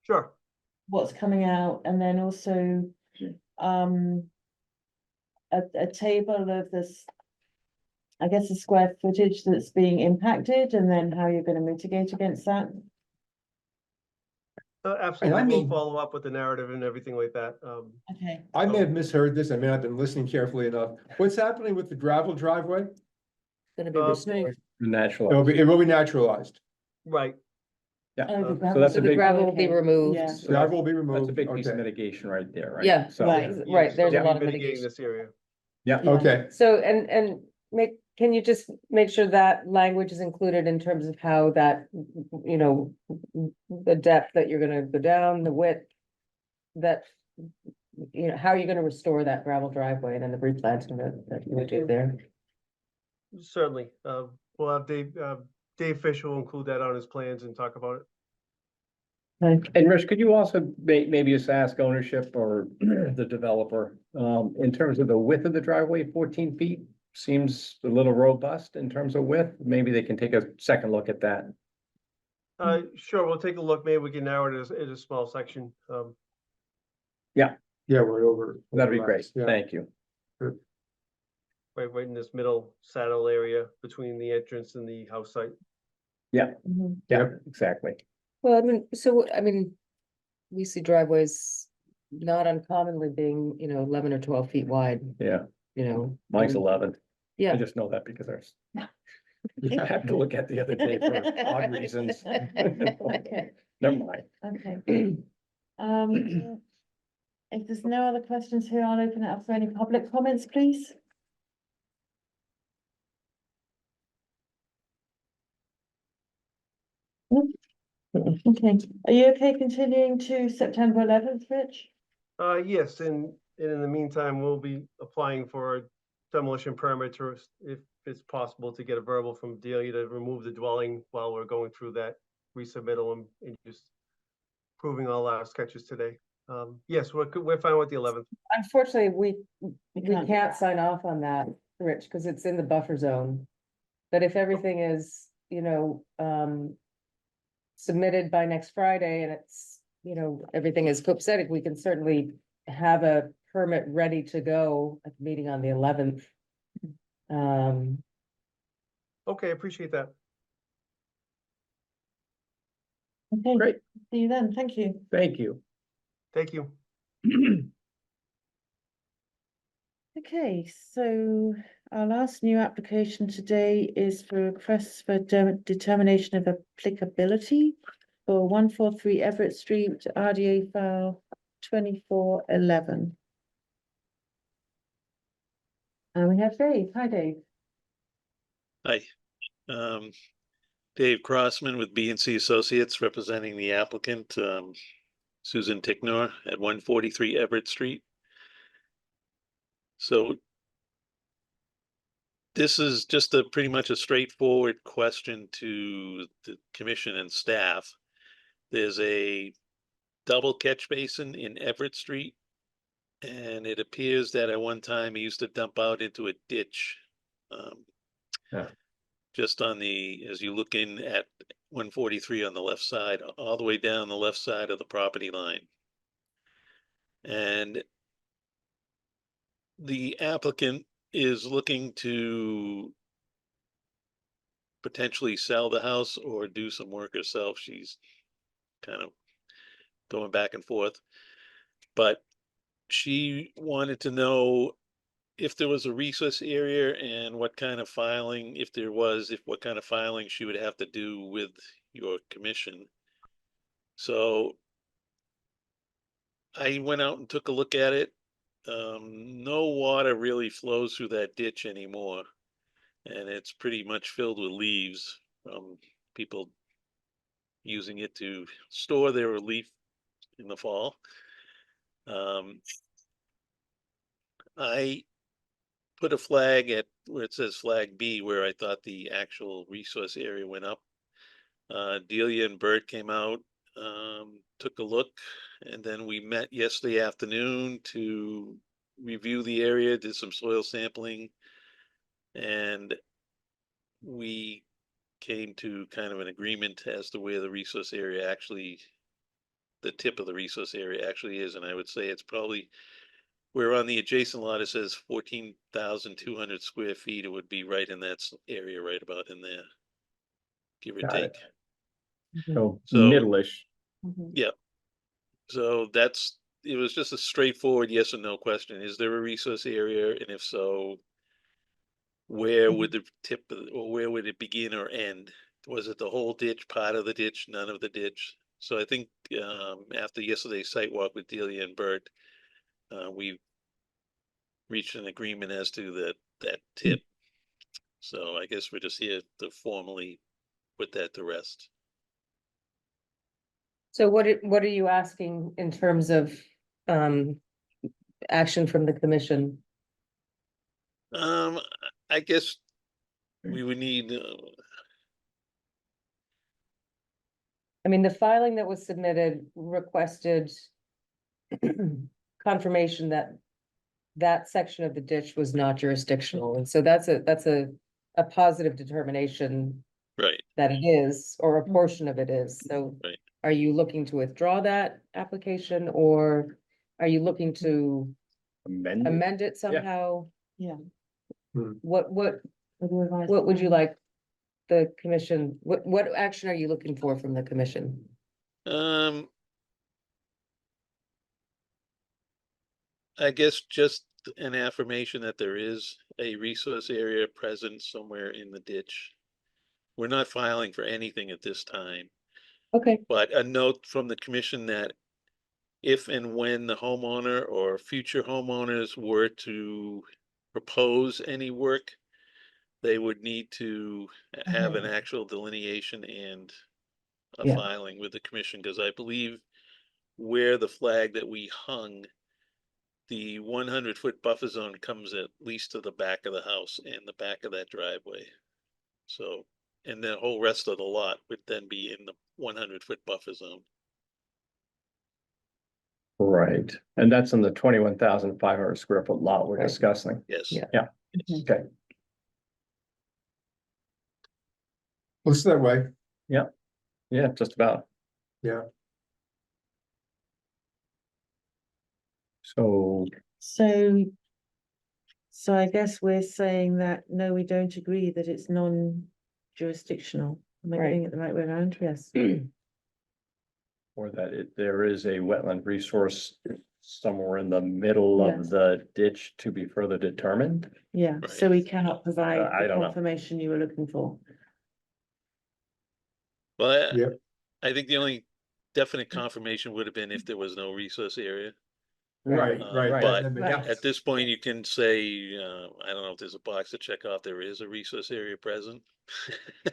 Sure. What's coming out, and then also, a table of this, I guess, the square footage that's being impacted, and then how you're gonna mitigate against that. Absolutely, I we'll mean- follow up with the narrative and everything like that. Okay. I may have misheard this. I may not have been listening carefully enough. What's happening with the gravel driveway? Gonna be Uh, restored. Natural. It will be naturalized. Right, Yeah. Oh, the So gravel- that's So a the big, gravel will be Okay, removed. yeah. Gravel will be that's a removed. big piece of Okay. mitigation right there, right? Yeah, So, Right. Right, there's a still lot of mitigating mitigation. this area. yeah, Yeah. Okay. So, and can you just make sure that language is included in terms of how that, you know, the depth that you're gonna go down, the width, that, you know, how you're gonna restore that gravel driveway and then the replanting that you would do there? Certainly, we'll have Dave Fisher will include that on his plans and talk about it. and Rich, could you also maybe just ask ownership or the developer, in terms of the width of the driveway, 14 feet? Seems a little robust in terms of width. Maybe they can take a second look at that. Sure, we'll take a look. Maybe we can narrow it as a small section. Yeah, we're over. That'd be great. overlaps. Yeah. Thank you. Right in this middle saddle area between the entrance and the house site. Yeah, Mhm. yeah, exactly. Well, I mean, we see driveways not uncommonly being, 11 or 12 feet wide, Yeah, mine's and- 11. I Yeah. just know that because I have to look at the other day for odd reasons. Okay. Never mind. Okay. If there's no other questions here, I'll open it up for any public comments, please. Okay, are you okay continuing to September 11th, Rich? Yes, and in the meantime, we'll be applying for a demolition permit to, if it's possible, to get a verbal from Delia to remove the dwelling while we're going through that resubmittal and just proving all our sketches today. Yes, we're fine with the 11th. Unfortunately, we can't do can't sign off on that, Rich, because it's in the buffer zone. But if everything is, submitted by next Friday and it's, everything is copacetic, we can certainly have a permit ready to go at the meeting on the 11th. Okay, appreciate that. Okay, Great. see you then, thank you. Thank you. Thank you. Okay, so our last new application today is for requests for determination of applicability for 143 Everett Street, RDA file 2411. And we have Dave. Hi, Dave. Hi, Dave Crossman with B&C Associates representing the applicant, Susan Ticknor at 143 Everett Street. So this is just pretty much a straightforward question to the commission and staff. There's the double catch basin in Everett Street. And it appears that at one time he used to dump out into a ditch. Yeah. Just on as you look in at 143 on the left side, all the way down the left side of the property line. And the applicant is looking to potentially sell the house or do some work herself. She's kind of going back and forth. But she wanted to know if there was a resource area and what kind of filing, if there was, what kind of filing she would have to do with your commission. So I went out and took a look at it. No water really flows through that ditch anymore. And it's pretty much filled with leaves from people using it to store their leaf in the fall. I put a flag at where it says flag B, where I thought the actual resource area went up. Delia and Bert came out, took a look, and then we met yesterday afternoon to review the area, did some soil sampling, and we came to kind of an agreement as to where the resource area actually, the tip of the resource area actually is, and I would say it's probably, where on the adjacent lot it says 14,200 square feet, it would be right in that area, right about in there, give or Got take. it. So So- middle-ish. Yeah. So it was just a straightforward yes or no question. Is there a resource area? And if so, where would the tip or where would it begin or end? Was it the whole ditch, part of the ditch, none of the ditch? So I think after yesterday's site walk with Delia and Bert, we reached an agreement as to that tip. So I guess we're just here to formally put that to rest. So what are you asking in terms of action from the commission? I guess we would need, I mean, the filing that was submitted requested confirmation that that section of the ditch was not jurisdictional, and so that's a positive determination right, that it is, or a portion of it is. So right. are you looking to withdraw that application, or are you looking to Amend it? amend it somehow? Yeah. What would you like the commission, what action are you looking for from the commission? I guess just an affirmation that there is a resource area present somewhere in the ditch. We're not filing for anything at this time, Okay, but a note from the commission that if and when the homeowner or future homeowners were to propose any work, they would need to have an actual delineation and a Yeah. filing with the commission, because I believe where the flag that we hung, the 100-foot buffer zone comes at least to the back of the house and the back of that driveway. So, and the whole rest of the lot would then be in the 100-foot buffer zone. Right, and that's in the 21,500 square foot lot we're Right. discussing. Yes. Yeah. Yeah, okay, Looks that way. yeah, just about. Yeah. So, So I guess we're saying that, no, we don't agree that it's non-jurisdictional. Am I Right. getting it the right way around? Yes. or that there is a wetland resource somewhere in the middle Yes. of the ditch to be further determined. Yeah, so we cannot provide I the don't know. confirmation you were looking for. Well, Yep. I think the only definite confirmation would have been if there was no resource area. Right, right. But that makes sense. at this point, you can say, I don't know if there's a box to check off, there is a resource area present.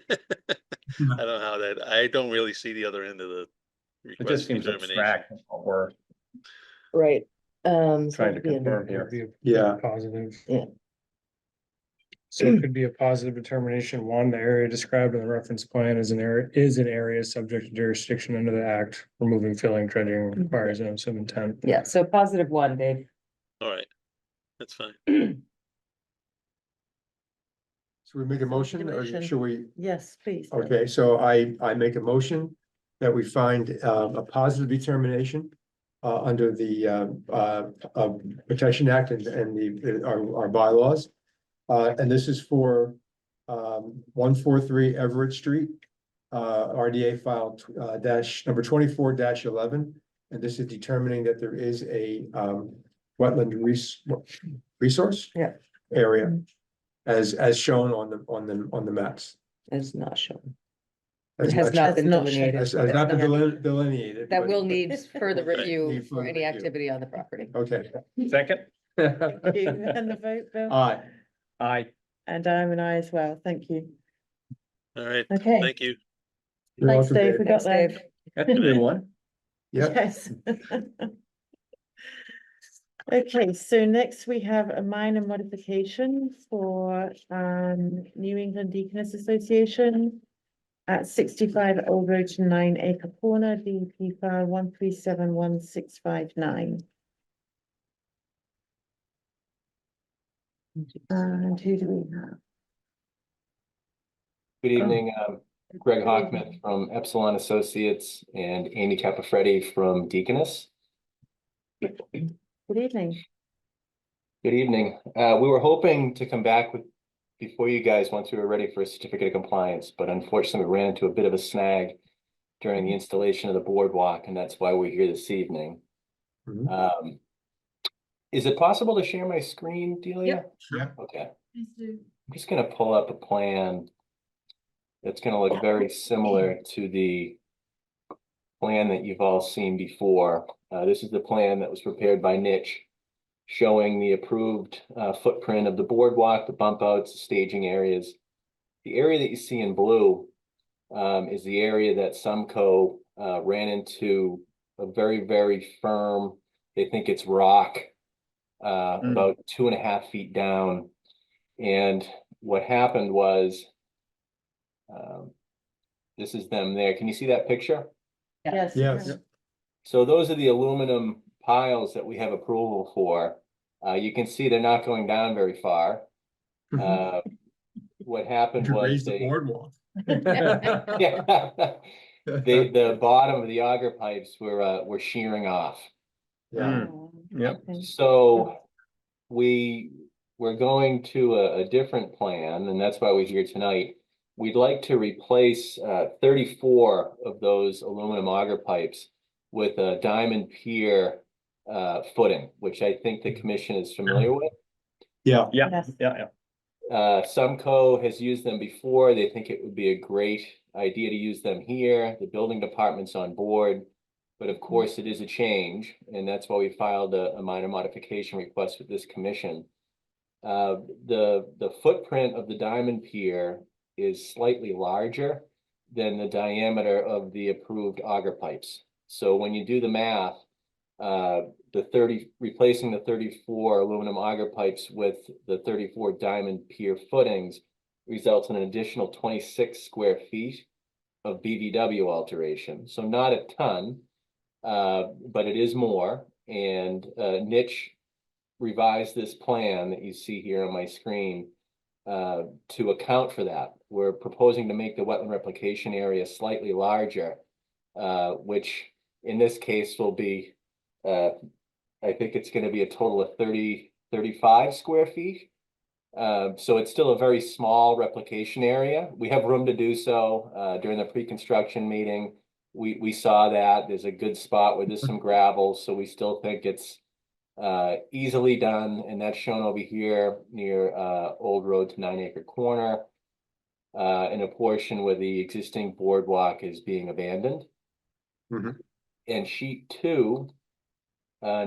I don't know how I don't really see the other end of the It request just seems determination. abstract, what we're Right. trying to confirm It'd here. be a Yeah. positive. So it could be a positive determination. One, the area described in the reference plan is an area subject to jurisdiction under the act. Removing filling dredging requires notice of intent. Yeah, so positive one, Dave. All right, that's fine. So we make a motion or Motion. should we? Yes, please. Okay, so I make a motion that we find a positive determination under the Protection Act and our bylaws. And this is for 143 Everett Street, RDA file number 24-11. And this is determining that there is a wetland resource area as shown on the maps. Is not shown. As It has not been not delineated. Has not been delineated. That but- will need further Right. review Need for further any review. activity on the property. Okay. Second? Thank you. And the vote, Bill? Aye. Aye. And I'm an aye as well. Thank you. All right, Okay. thank you. You're Thanks, welcome, Dave. We got Thanks, there. Dave. That's a good one. Yep. Yes. Okay, so next we have a minor modification for New England Deaconess Association at 65 Old Road to 9 Acre Corner, DEP file 1371659. And who do we have? Good evening, Greg Good Hockman evening. from Epsilon Associates and Amy Capafretti from Deaconess. Good evening. Good evening. We were hoping to come back before you guys once we were ready for a certificate of compliance, but unfortunately we ran into a bit of a snag during the installation of the boardwalk, and that's why we're here this evening. Mhm. Is it possible to share my screen, Delia? Yep. Sure. Okay. I'm just gonna pull up a plan that's gonna look very similar to the plan that you've all seen before. This is the plan that was prepared by Niche, showing the approved footprint of the boardwalk, the bump outs, the staging areas. The area that you see in blue is the area that Sumco ran into a very, very firm, they think it's rock, about 2.5 feet down. And what happened was, this is them there. Can you see that picture? Yes. Yes. So those are the aluminum piles that we have approval for. You can see they're not going down very far. What happened To was raise the they, boardwalk. yeah, the bottom of the auger pipes were shearing off. Yeah. Yep. So we're going to a different plan, and that's why we're here tonight. We'd like to replace 34 of those aluminum auger pipes with a diamond pier footing, which I think the commission is familiar with. Yeah. Yeah, Yes. yeah. Sumco has used them before. They think it would be a great idea to use them here. The building department's on board. But of course, it is a change, and that's why we filed a minor modification request with this commission. The footprint of the diamond pier is slightly larger than the diameter of the approved auger pipes. So when you do the math, replacing the 34 aluminum auger pipes with the 34 diamond pier footings results in an additional 26 square feet of BVW alteration. So not a ton, but it is more. And Niche revised this plan that you see here on my screen to account for that. We're proposing to make the wetland replication area slightly larger, which in this case will be, I think it's going to be a total of 35 square feet. So it's still a very small replication area. We have room to do so. During the pre-construction meeting, we saw that there's a good spot where there's some gravel, so we still think it's easily done, and that's shown over here near Old Road to 9 Acre Corner, in a portion where the existing boardwalk is being abandoned. And sheet 2,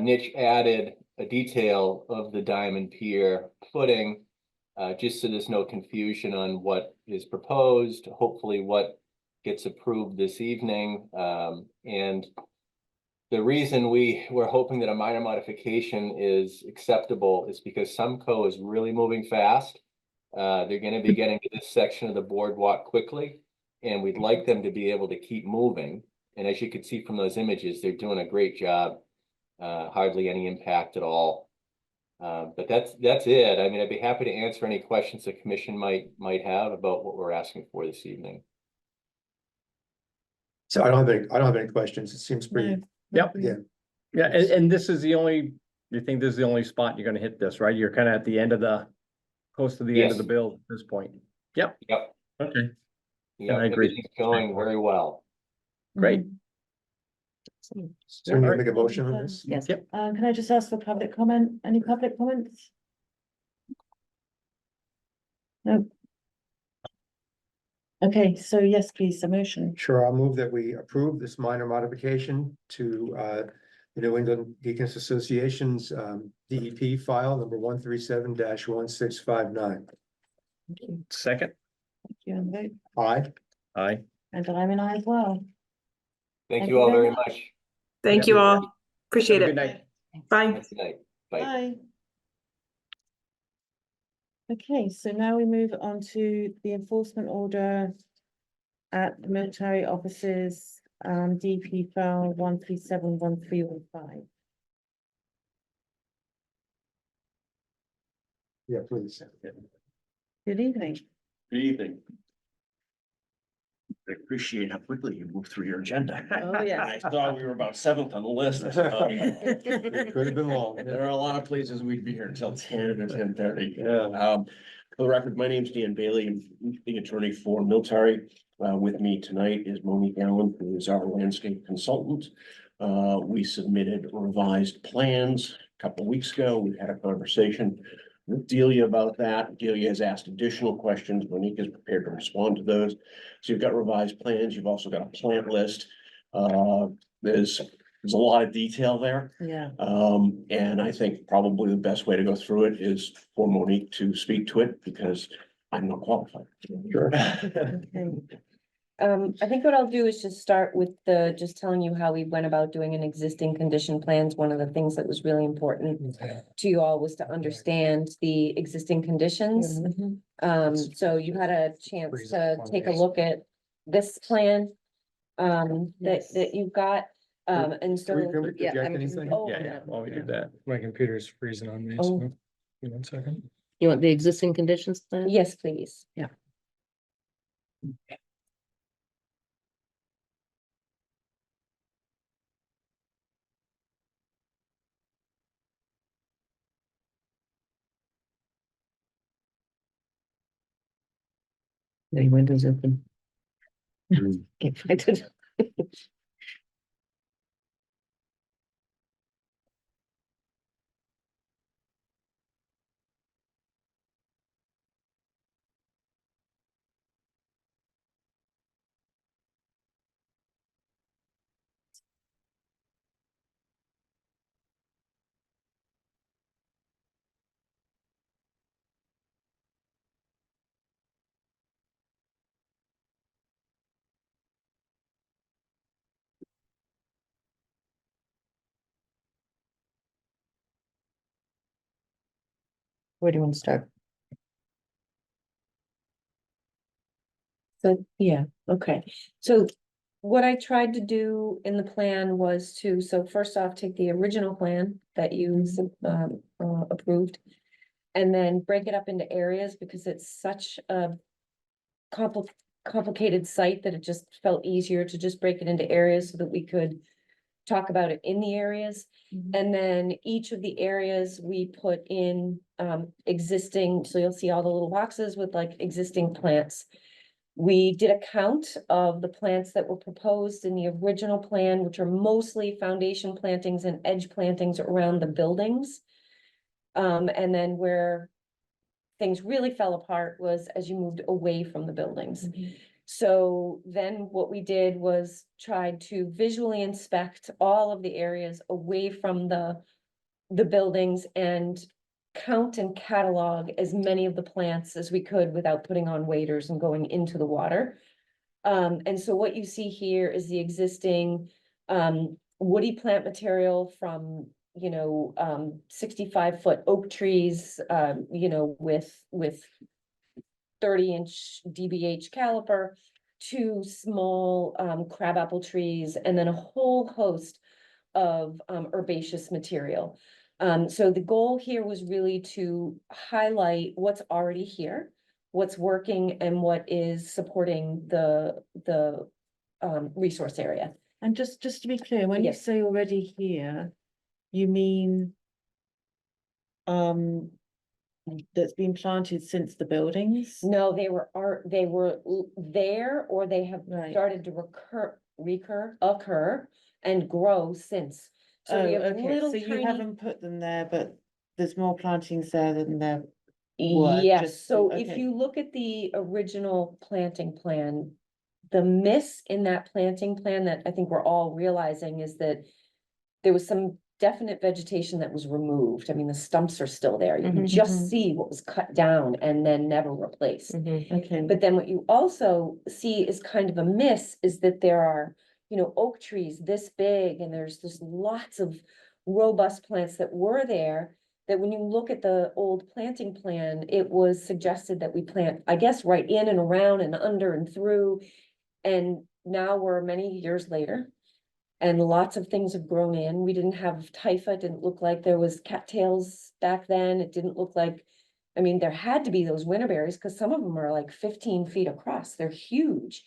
Niche added a detail of the diamond pier footing, just so there's no confusion on what is proposed, hopefully what gets approved this evening. And the reason we're hoping that a minor modification is acceptable is because Sumco is really moving fast. They're gonna be getting to this section of the boardwalk quickly, and we'd like them to be able to keep moving. And as you can see from those images, they're doing a great job. Hardly any impact at all. But that's it. I mean, I'd be happy to answer any questions the commission might have about what we're asking for this evening. So I don't have any questions. It seems pretty, Yep. yeah. Yeah, and this is the only, you think this is the only spot you're gonna hit this, right? You're kind of at the end of close to the end of the Yes. build at this point. Yep. Yep. Okay, Yeah, I agree. everything's going very well. great. So you make a motion on this? Yes. Yep. Can I just ask for public comment? Any public comments? No. Okay, so yes, please, a motion. Sure, I'll move that we approve this minor modification to the New England Deaconess Association's DEP file number 137-1659. Second, Thank you, and vote. Aye. aye. And I'm an aye as well. Thank you all very much. Thank you all. Appreciate it. Good night. Have a good night. Bye. Bye. Okay, so now we move on to the enforcement order at the military offices, DP file 1371315. Yeah, please. Good evening. Good evening. I appreciate how quickly you moved through your agenda. Oh, yes. I thought we were about seventh on the list. It could have been long. There are a lot of places we'd be here until 10 or 10:30. Yeah. For the record, my name's Dan Bailey. I'm the attorney for military. With me tonight is Monique Allen, who is our landscape consultant. We submitted revised plans a couple of weeks ago. We had a conversation with Delia about that. Delia has asked additional questions. Monique is prepared to respond to those. So you've got revised plans. You've also got a plant list. There's a lot of detail there. Yeah. And I think probably the best way to go through it is for Monique to speak to it because I'm not qualified. Sure. Okay. I think what I'll do is just start with just telling you how we went about doing an existing condition plans. One of the things that was really important to you all was to understand the existing conditions. So you had a chance to take a look at this plan that you've got. And so, Can we yeah. project anything? Oh, Yeah, while we do that. My computer's freezing on me, Oh. so, give me 1 second. You want the existing conditions plan? Yes, please. Yeah. Any windows open? Can't find it. Where do you want to start? So, yeah, okay. So what I tried to do in the plan was so first off, take the original plan that you approved. And then break it up into areas because it's such a complicated site that it just felt easier to just break it into areas so that we could talk about it in the areas. And then each of the areas we put in existing, so you'll see all the little boxes with like existing plants. We did a count of the plants that were proposed in the original plan, which are mostly foundation plantings and edge plantings around the buildings. And then where things really fell apart was as you moved away from the buildings. So then what we did was tried to visually inspect all of the areas away from the buildings and count and catalog as many of the plants as we could without putting on waders and going into the water. And so what you see here is the existing woody plant material from 65-foot oak trees, with 30-inch DBH caliper, 2 small crabapple trees, and then a whole host of herbaceous material. So the goal here was really to highlight what's already here, what's working, and what is supporting the resource area. And just to be clear, when you Yes. say already here, you mean that's been planted since the buildings? No, they were there, or they have Right. started to occur and grow since. So we Oh, have okay, little so you tiny. haven't put them there, but there's more plantings there than there were. Yes, just so to- if okay. you look at the original planting plan, the miss in that planting plan that I think we're all realizing is that there was some definite vegetation that was removed. I mean, the stumps are still there. You can Mhm. just Mhm. see what was cut down and then never replaced. Okay. But then what you also see is kind of a miss is that there are, oak trees this big, and there's just lots of robust plants that were there, that when you look at the old planting plan, it was suggested that we plant, I guess, right in and around and under and through. And now we're many years later, and lots of things have grown in. We didn't have typha, it didn't look like there was cattails back then. It didn't look like, I mean, there had to be those winterberries, because some of them are like 15 feet across. They're huge.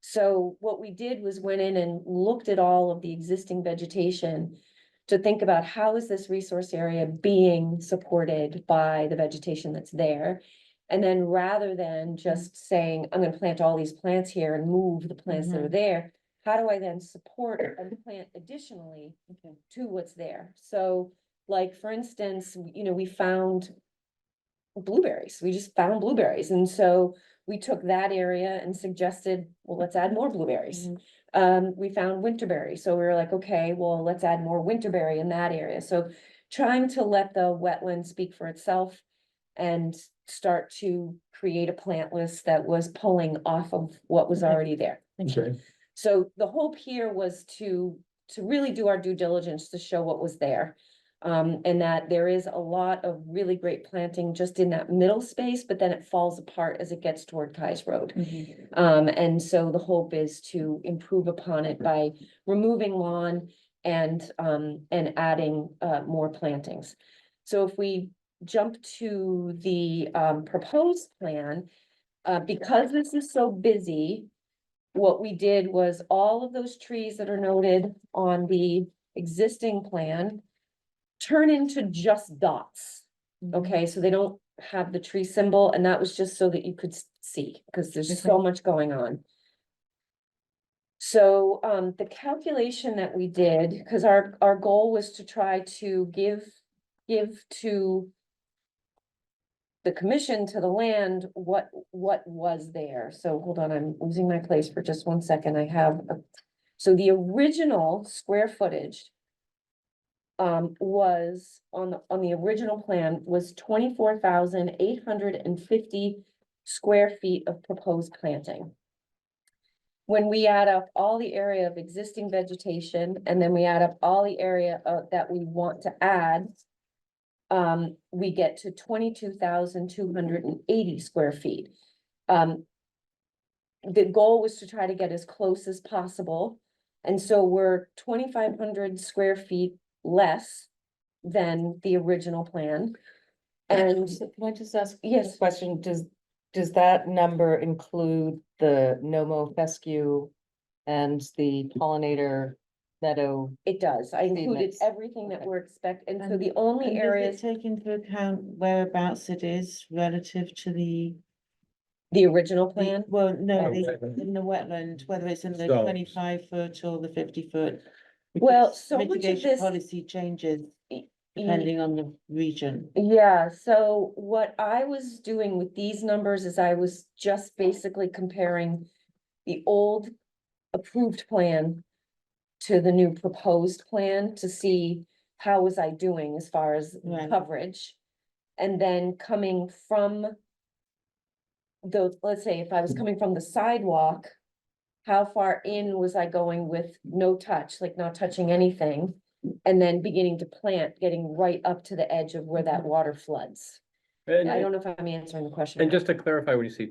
So what we did was went in and looked at all of the existing vegetation to think about how is this resource area being supported by the vegetation that's there. And then rather than just saying, I'm gonna plant all these plants here and move the plants that are there, how do I then support and plant additionally to what's there? So like, for instance, we found blueberries. We just found blueberries. And so we took that area and suggested, well, let's add more blueberries. We found winterberry. So we were like, okay, well, let's add more winterberry in that area. So trying to let the wetland speak for itself and start to create a plant list that was pulling off of what was Okay. already there. Okay. So the hope here was to really do our due diligence to show what was there. And that there is a lot of really great planting just in that middle space, but then it falls apart as it gets toward Kais Road. And so the hope is to improve upon it by removing lawn and adding more plantings. So if we jump to the proposed plan, because this is so busy, what we did was all of those trees that are noted on the existing plan turn into just dots. Okay, so they don't have the tree symbol, and that was just so that you could see, because there's so much going on. So the calculation that we did, because our goal was to try to give to the commission, to the land, what was there. So hold on, I'm losing my place for just 1 second. So the original square footage was on the original plan was 24,850 square feet of proposed planting. When we add up all the area of existing vegetation, and then we add up all the area that we want to add, we get to 22,280 square feet. The goal was to try to get as close as possible. And so we're 2,500 square feet less than the original plan. And Can I just ask yes, a question? Does that number include the Nomo fescue and the pollinator meadow? it does. I Seed included mix. everything that Okay. we're expecting. And so And- the only And does areas, it take into account whereabouts it is relative to the? the original plan, Well, no, Oh, the, wetland. in the wetland, whether it's in the So- 25-foot or the 50-foot. Well, because so much of mitigation this- Policy changes depending on the region. yeah, so what I was doing with these numbers is I was just basically comparing the old approved plan to the new proposed plan to see how was I doing as far as Right. coverage. And then coming from let's say if I was coming from the sidewalk, how far in was I going with no touch, like not touching anything? And then beginning to plant, getting right up to the edge of where that water floods. And, I don't know if I'm answering the question. and just to clarify, when you see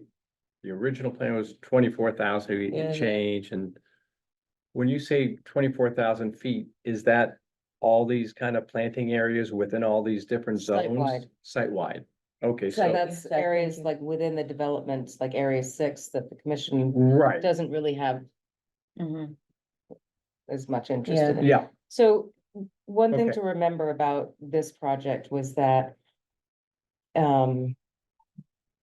the original plan was 24,000 Yeah. change, and when you say 24,000 feet, is that all these kind of planting areas within all these different zones? Site-wide. Site-wide. Okay, So so, that's Exactly. areas like within the development, like area 6, that the commission right, doesn't really have Mhm. as much interest Yeah. in it. yeah, So one thing Okay. to remember about this project was that um,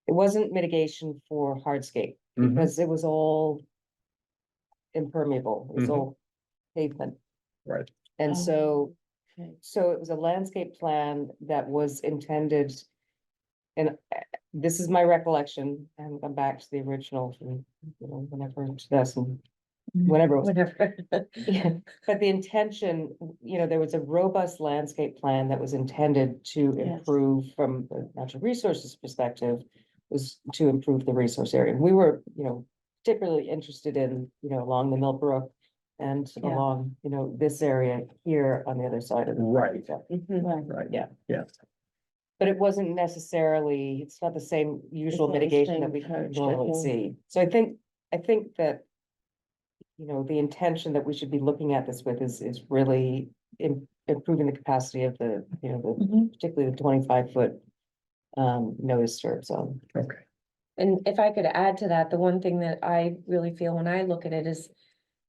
it wasn't mitigation for hardscape Mhm. because it was all impermeable, it was Mhm. all pavement. right. And so, Okay. so it was a landscape plan that was intended. And this is my recollection, and I'm back to the original from, whenever, 2000, whenever it was. Whatever. Yeah, but the intention, there was a robust landscape plan that was intended to Yes. improve from the natural resources perspective, was to improve the resource area. And we were, particularly interested in, along the Mill Brook and Yeah. along, this area here on the other side of the. Right. Right. Right. Yeah. Yeah. But it wasn't necessarily, it's not the same usual not the mitigation same that we approach, normally okay. see. So I think that, the intention that we should be looking at this with is really improving the capacity of the, Mhm. particularly the 25-foot notice serve zone. Okay. And if I could add to that, the one thing that I really feel when I look at it is,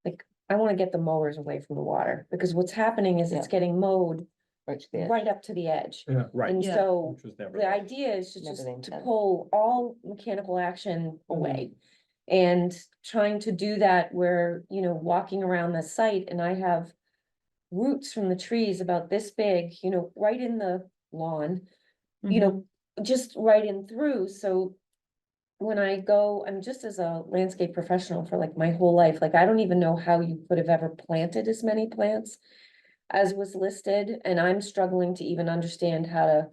like, I wanna get the mowers away from the water, because what's happening is it's Yeah. getting mowed Right to the edge. right up to the edge. Yeah. Right. And Yeah. so Which was never. the idea is to Never just the to intent. pull all mechanical action Mm-hmm. away. And trying to do that where, walking around the site, and I have roots from the trees about this big, right in the lawn, just right in through, so when I go, I'm just as a landscape professional for like my whole life, like I don't even know how you could have ever planted as many plants as was listed, and I'm struggling to even understand how to,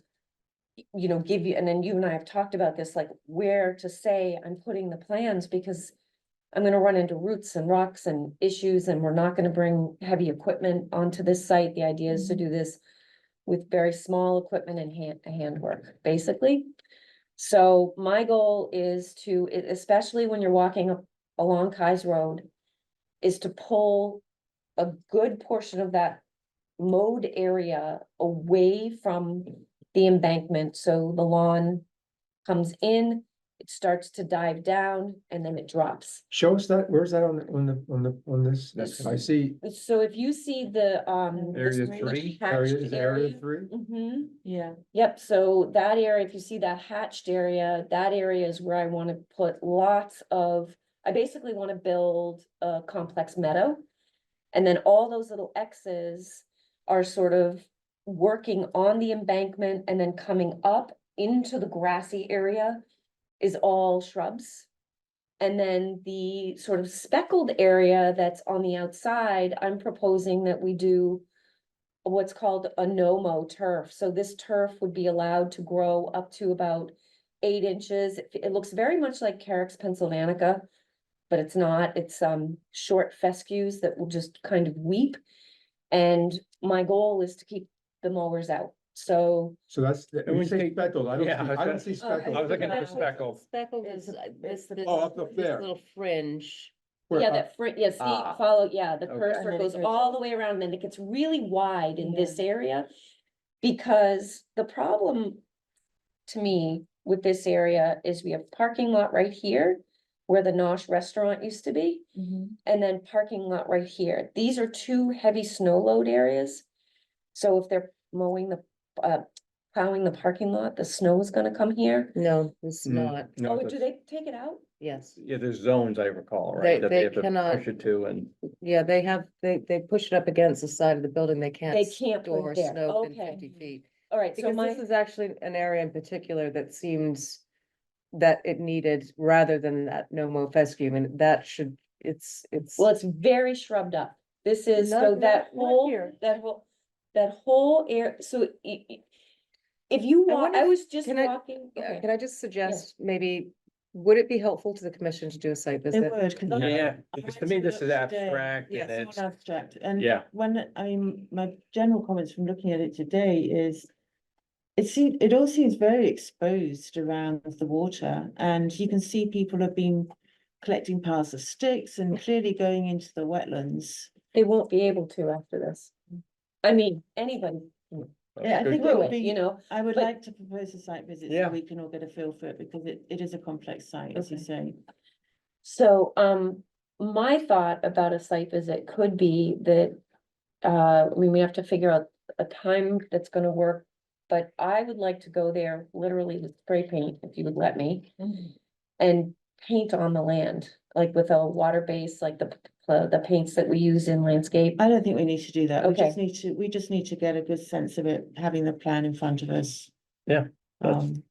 give you, and then you and I have talked about this, like where to say I'm putting the plans, because I'm gonna run into roots and rocks and issues, and we're not gonna bring heavy equipment onto this site. The idea is to do this with very small equipment and handwork, basically. So my goal is to, especially when you're walking up along Kai's Road, is to pull a good portion of that mowed area away from the embankment, so the lawn comes in, it starts to dive down, and then it drops. Show us that, where's that on this? This- I see So if you see the, Area this 3, area, is it area 3? Mm-hmm. Yeah. Yep, so that area, if you see that hatched area, that area is where I wanna put lots of, I basically wanna build a complex meadow. And then all those little X's are sort of working on the embankment, and then coming up into the grassy area is all shrubs. And then the sort of speckled area that's on the outside, I'm proposing that we do what's called a no-mow turf. So this turf would be allowed to grow up to about 8 inches. It looks very much like Carex pennsylvanica, but it's not. It's short fescues that will just kind of weep. And my goal is to keep the mowers out. So So that's, when you say speckled, I Yeah, I don't see speckled. I was looking for speckle. Speckled is this, Oh, up there. little fringe. Where, yeah, that yeah, see, Ah. follow, yeah, the Okay. cursor And then it goes goes all the way around, and then it gets really wide in this area. Because the problem to me with this area is we have parking lot right here, where the Nosh restaurant used to be, and then parking lot right here. These are two heavy snow load areas. So if they're mowing plowing the parking lot, the snow is gonna come here. No, it's Mm, not. No, Oh, that's- do they take it out? Yes. Yeah, there's zones I recall, They- right? That they have to cannot- Push it to, and Yeah, they have, they push it up against the side of the building. They can't. They can't put it store there. snow within Okay. 50 feet. All right, so Because my, this is actually an area in particular that seems that it needed, rather than that no mow fescue, and that should, it's. well, it's very shrubbed up. This is, so Not- that not whole, here. that whole area, so if you I walk, wonder I if- was just can I- walking. okay. Can I just suggest, maybe, would it be helpful to the commission to do a site It visit? would, because yeah, because to me, this is abstract Yeah, and it's it's, all abstract, and yeah. when, I mean, my general comments from looking at it today is it all seems very exposed around the water, and you can see people have been collecting piles of sticks and clearly going into the wetlands. They won't be able to after this. I mean, anybody. can Yeah, I get think it through would it, be, you know, I would but- like to propose a site visit so Yeah. we can all get a feel for it, because it is a complex site, as you say. So, my thought about a site visit could be that, I mean, we have to figure out a time that's gonna work. But I would like to go there literally with spray paint, if you would let me, and paint on the land, like with a water base, like the paints that we use in landscape. I don't think we need to do that. Okay. We just need to get a good sense of it, having the plan in front of us. Yeah, that's- Um,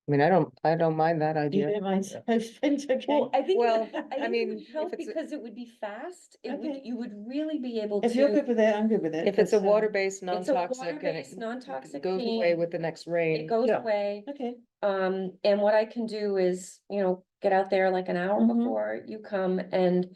I mean, I don't mind that you idea. don't mind post-print, okay? Well, I think, Well, I I think it mean, would help if it's a- because it would be fast. It would, Okay. you would really be able to. If you're good with it, I'm good with it. If it's a but, water-based, It's a non-toxic, and water-based, it non-toxic goes paint. away with the next rain. It goes Yeah. away. Okay, And what I can do is, get out there like an hour Mhm. before you come and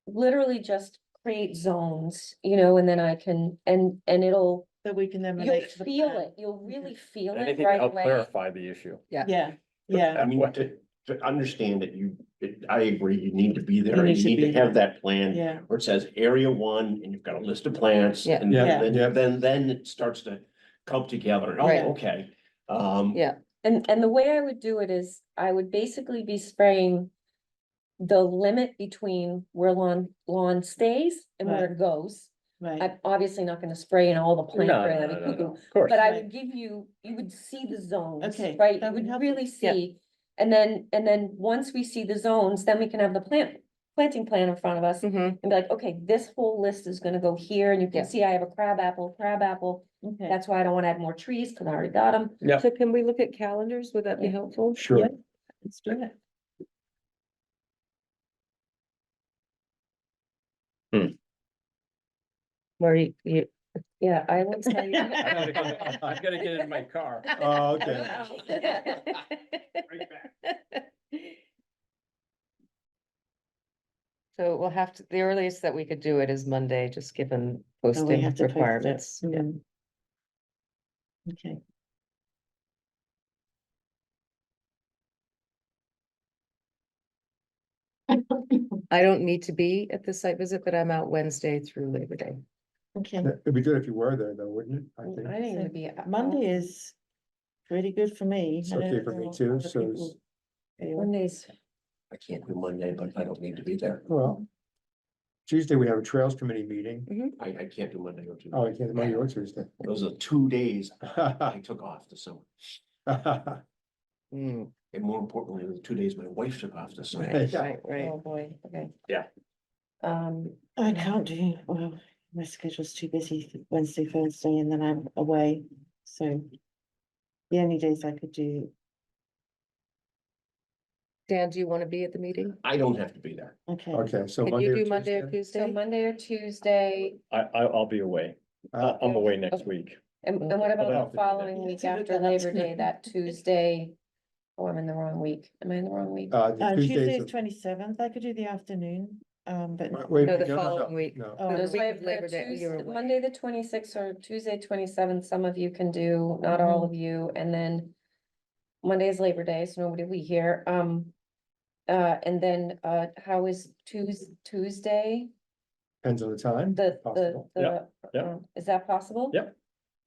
literally just create zones, and then I can, and it'll, so we can then you'll relate to the feel plan. it, you'll really feel And I it think right that'll away. clarify the issue. Yeah, yeah. I mean, to understand that I agree, you need to be there, You and need you to need be to have there. that plan. Yeah. Where it says area 1, and you've got a list of plants, Yeah. and Yeah. then it starts to come together, oh, Right. okay. Yeah, And the way I would do it is, I would basically be spraying the limit between where lawn stays and where it goes. Right. I'm obviously not gonna spray in all the plant No, area, no, that'd no, be no, cuckoo. of course. But I Right. would give you would see the zones, Okay, right? that You would would help. really Yeah. see. And then once we see the zones, then we can have the planting plan in front of us mhm, and be like, okay, this whole list is gonna go here, and you Yeah. can see I have a crab apple. Okay. That's why I don't wanna add more trees, cause I already got them. Yeah. so can we look at calendars? Would that be Yeah. helpful? Sure. Yeah. Let's do it. Where you, Yeah, I will tell you. I gotta get in my car. Oh, okay. so we'll have to, the earliest that we could do it is Monday, just given Oh, we posting have to post it. requirements. Yeah. Mm. Okay. I don't need to be at the site visit, but I'm out Wednesday through Labor Day. Okay. It'd be good if you were there though, wouldn't it? I think. I think it'd be. Monday is pretty good for me. It's I don't okay for know me what too, other so people- Anyway. Mondays. I can't do Monday, but I don't need to be there. Well, Tuesday we have a Trails Committee meeting. I can't do Monday or Tuesday. Oh, I can't, Monday or Tuesday. Those are 2 days I took off this summer. Mm, And more importantly, the 2 days my wife took off this summer. right. Oh, boy, okay. Yeah. I can't do, well, my schedule's too busy for Wednesday, Thursday, and then I'm away, so. The only days I could do, Dan, do you want to be at the meeting? I don't have to be there. okay. Okay, so Can Monday you or do Monday or Tuesday? So Tuesday? Monday or Tuesday, I'll be away. I'm away next week. and what Well, about I'll the do that. following week It's a good after Labor balance. Day, that Tuesday? Oh, I'm in the wrong week. Am I in the wrong week? The Tuesdays Tuesday is of- 27th, I could do the afternoon, but. Wait, No, the no, no, no, following week. No. Oh, The So week I of have Labor the Day, you're away. Monday, the 26th or Tuesday, 27th, some of you can do, not all of you, and then Monday is Labor Day, so nobody will be here. And then, how is Tuesday? Depends on the time. Possible. Is that possible? Yep.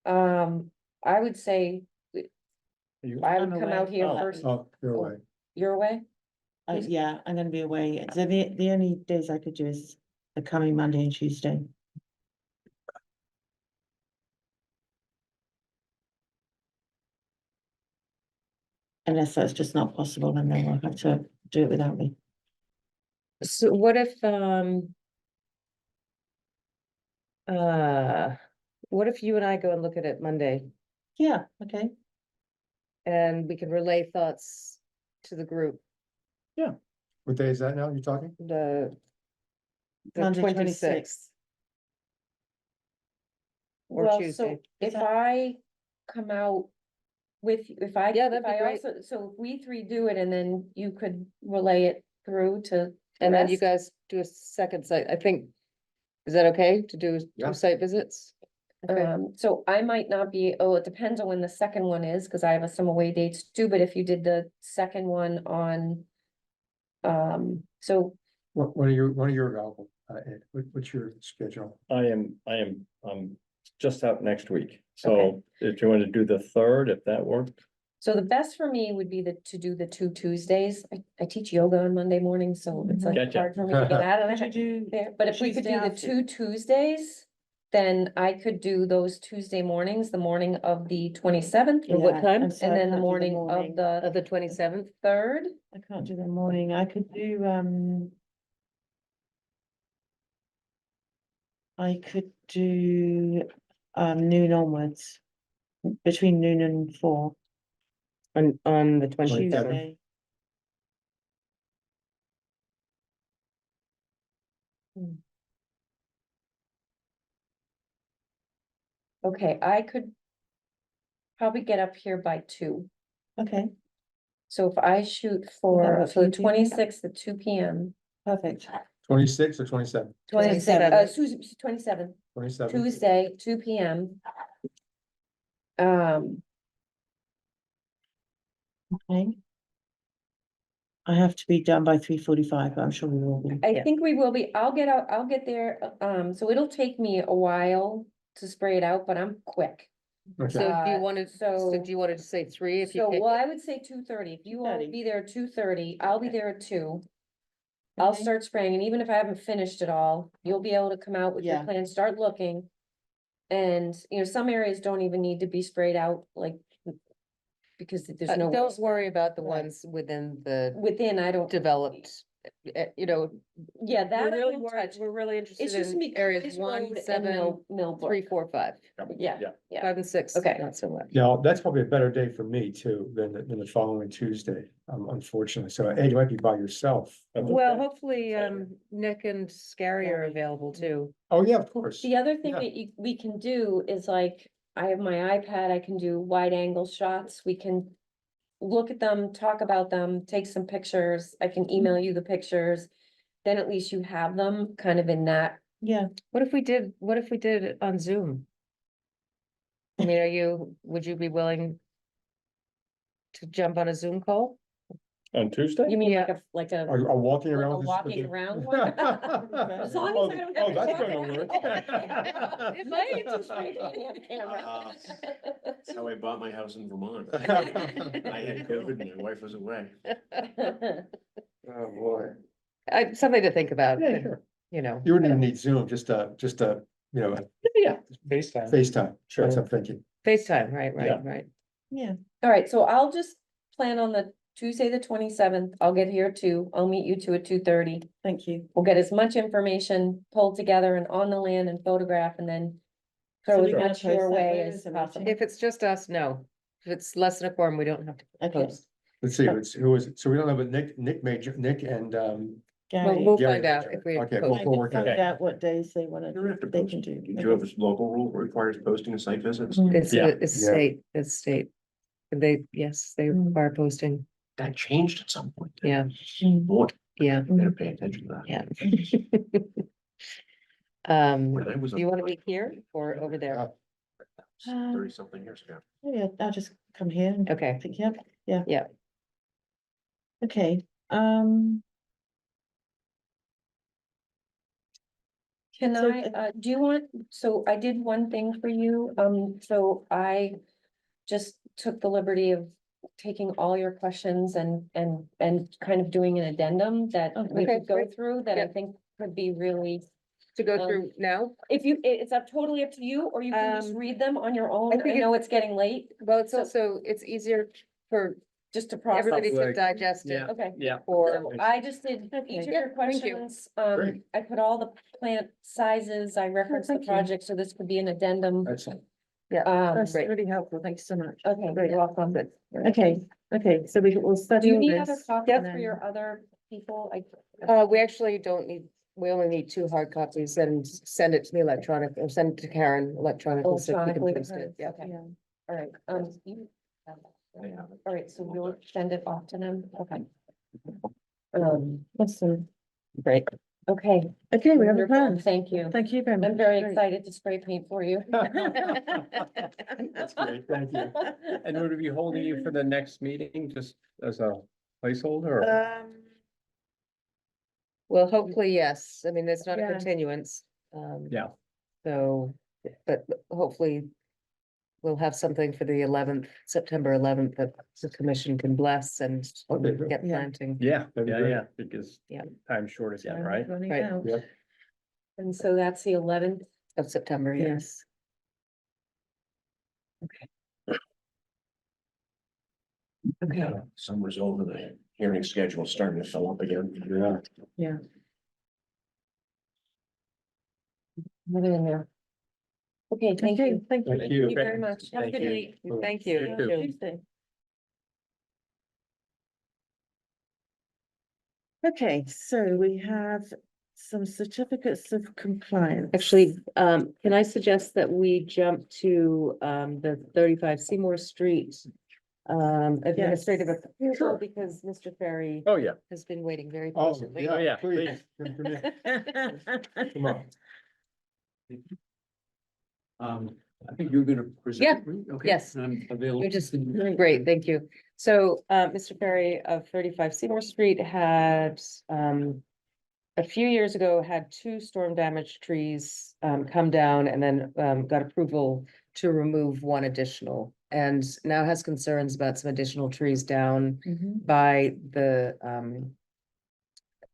I would say You- I I'm would come away. out here Oh. first. Oh, you're away. You're away? Yeah, I'm gonna be away, so the only days I could do is the coming Monday and Tuesday. Unless that's just not possible, and then we'll have to do it without me. So what if, what if you and I go and look at it Monday Yeah, okay, and we can relay thoughts to the group, What day is that now? You're talking? the Monday, 26th? Or Well, Tuesday. so if I come out with, Yeah, that'd be great. so if we three do it and then you could relay it through to. the And then you rest? guys do a second site, I think, is that okay to do Yeah. 2 site visits? Okay. So I might not be, oh, it depends on when the second one is, because I have some away dates too, but if you did the second one on. So When are you available? Ed? What's your schedule? I'm just out next week. So if you want to do the third, if that works. So the best for me would be to do the 2 Tuesdays. I teach yoga on Monday morning, so it's like Gotcha. hard for me to get out of Could you do there. But if we could Tuesday do the after? 2 Tuesdays, then I could do those Tuesday mornings, the morning of the 27th. At what time? And then the morning of Of the 27th? 3rd. I can't do the morning. I could do, I could do, noon onwards, between noon and 4. On the 27th. Tuesday. Okay, I could probably get up here by 2. Okay, So if I shoot that for, work so for the you, Judy? 26th at 2 p.m. perfect. 26 or 27? 27th, 27th, 27. Tuesday, 2 p.m. Okay. I have to be done by 3:45, but I'm sure we will be. I think we will be, I'll get there, so it'll take me a while to spray it out, but I'm quick. So do you Uh, want to, so do you want to say 3 if you So, pick well, it? I would say 2:30, if you all 2:30. be there at 2:30, I'll be there at 2. I'll Okay. start spraying, and even if I haven't finished it all, you'll be able to come out with your Yeah. plan, start looking. And, some areas don't even need to be sprayed out, like, because there's no. Don't worry about the Right. ones within the Within, I don't. developed, Yeah, that. I we're really won't worried, touch. we're really It's interested just gonna in be areas Clay's 1, Road and 7, Millbrook. 3, 4, 5. Yeah, yeah. 5 and 6, Okay. not so much. Now, that's probably a better day for me too, than the following Tuesday, unfortunately. So Ed, you might be by yourself. Well, hopefully, Nick and Scary are available too. Oh, yeah, of course. The other thing Yeah. that we can do is like, I have my iPad, I can do wide angle shots, we can. Look at them, talk about them, take some pictures, I can email you the pictures. Then at least you have them kind of in that. Yeah, What if we did it on Zoom? I mean, would you be willing to jump on a Zoom call? On Tuesday? You mean Yeah. like a. Are walking like around? a with this- walking with around the- one? As long as I don't have. Oh, that's to- gonna work. If I get to straight on camera. That's how I bought my house in Vermont. I had COVID and my wife was away. Oh, boy. Something to think about. Yeah, sure. You know. You wouldn't even need Zoom, just Yeah. FaceTime. FaceTime. Sure. That's what I'm thinking. FaceTime, Yeah. right. yeah. All right, so I'll just plan on the Tuesday, the 27th. I'll get here too. I'll meet you two at 2:30. Thank you. We'll get as much information pulled together and on the land and photograph and then. So Throw we're as gonna much post your that way later, as is it, possible. If it's just us, no. If it's less than a quorum, we don't have to Okay. post. Let's see, who is it? So we don't know, but Nick and, Well, Gary. we'll Gary find out Richard. if we. Okay, post. we'll work Find it out. out what days they wanna, You don't have to they post. can do. Do you have a local rule that requires posting of site visits? It's Yeah. it's state. They require posting, That changed at some point. yeah, Boy, yeah, better pay attention to that. yeah. When I was Do you want to be here or over there? 30-something years ago. Yeah, I'll just come here and Okay, pick you up. Yeah. Yeah. Okay, Can So, do you want, so I did one thing for you, so I just took the liberty of taking all your questions and kind of doing an addendum that we Okay, could go great. through that I Yep. think could be really. to go through now? If you, it's totally up to you, or you can just read them on your own. I think know it's getting late, Well, it's So- also, it's easier for just to process. everybody to Like- digest it. Yeah. Okay. Yeah. So I just did Okay. each of Yeah, your thank you. questions, Great. I put all the plant sizes, I referenced the thank you. project, so this could be an addendum. Excellent. that's Great. really helpful. Thanks so much. Okay, Great. you're welcome. Okay, so we'll Do study you all need this. other copies for your other people? We actually don't need, we only need 2 hard copies and send it to me electronic or send it to Karen electronically. so she can Electronically, post it. Yeah. okay, all right, you have that. All right, so we'll send it off to them, okay. Awesome. Great. Okay. Okay, we have a wonderful. plan. Thank you. Thank you very much. I'm very Great. excited to spray paint for you. That's great, thank you. And would we be holding you for the next meeting just as a placeholder or? Well, hopefully, yes. I mean, it's not a Yeah. continuance. Yeah. So, but hopefully we'll have something for the 11th, September 11th, that the commission can bless and get Yeah. planting. Yeah, That'd be yeah, great. yeah, because Yeah. time's short again, Time right? running Right. out. Yep. And so that's the 11th. Of September, yes. Okay. Summer's over, the hearing schedule's starting to fill up again. Yeah. Yeah. Have it in there. Okay, thank Okay, you. thank you. Thank you. Very much. Have a Thank good you. night. Thank You you. too. Tuesday. Okay, so we have some certificates of compliance. Actually, can I suggest that we jump to, the 35 Seymour Street administrative approval, because Mr. Ferry Oh, yeah. has been waiting very Oh, patiently. Oh, yeah, please. Come in. Come on. I think you're gonna present. Yeah, right? Okay, yes. I'm available. You're just, great, thank you. So, Mr. Ferry of 35 Seymour Street had, a few years ago, had 2 storm damaged trees, come down and then, got approval to remove 1 additional. And now has concerns about some additional trees down Mhm. by the,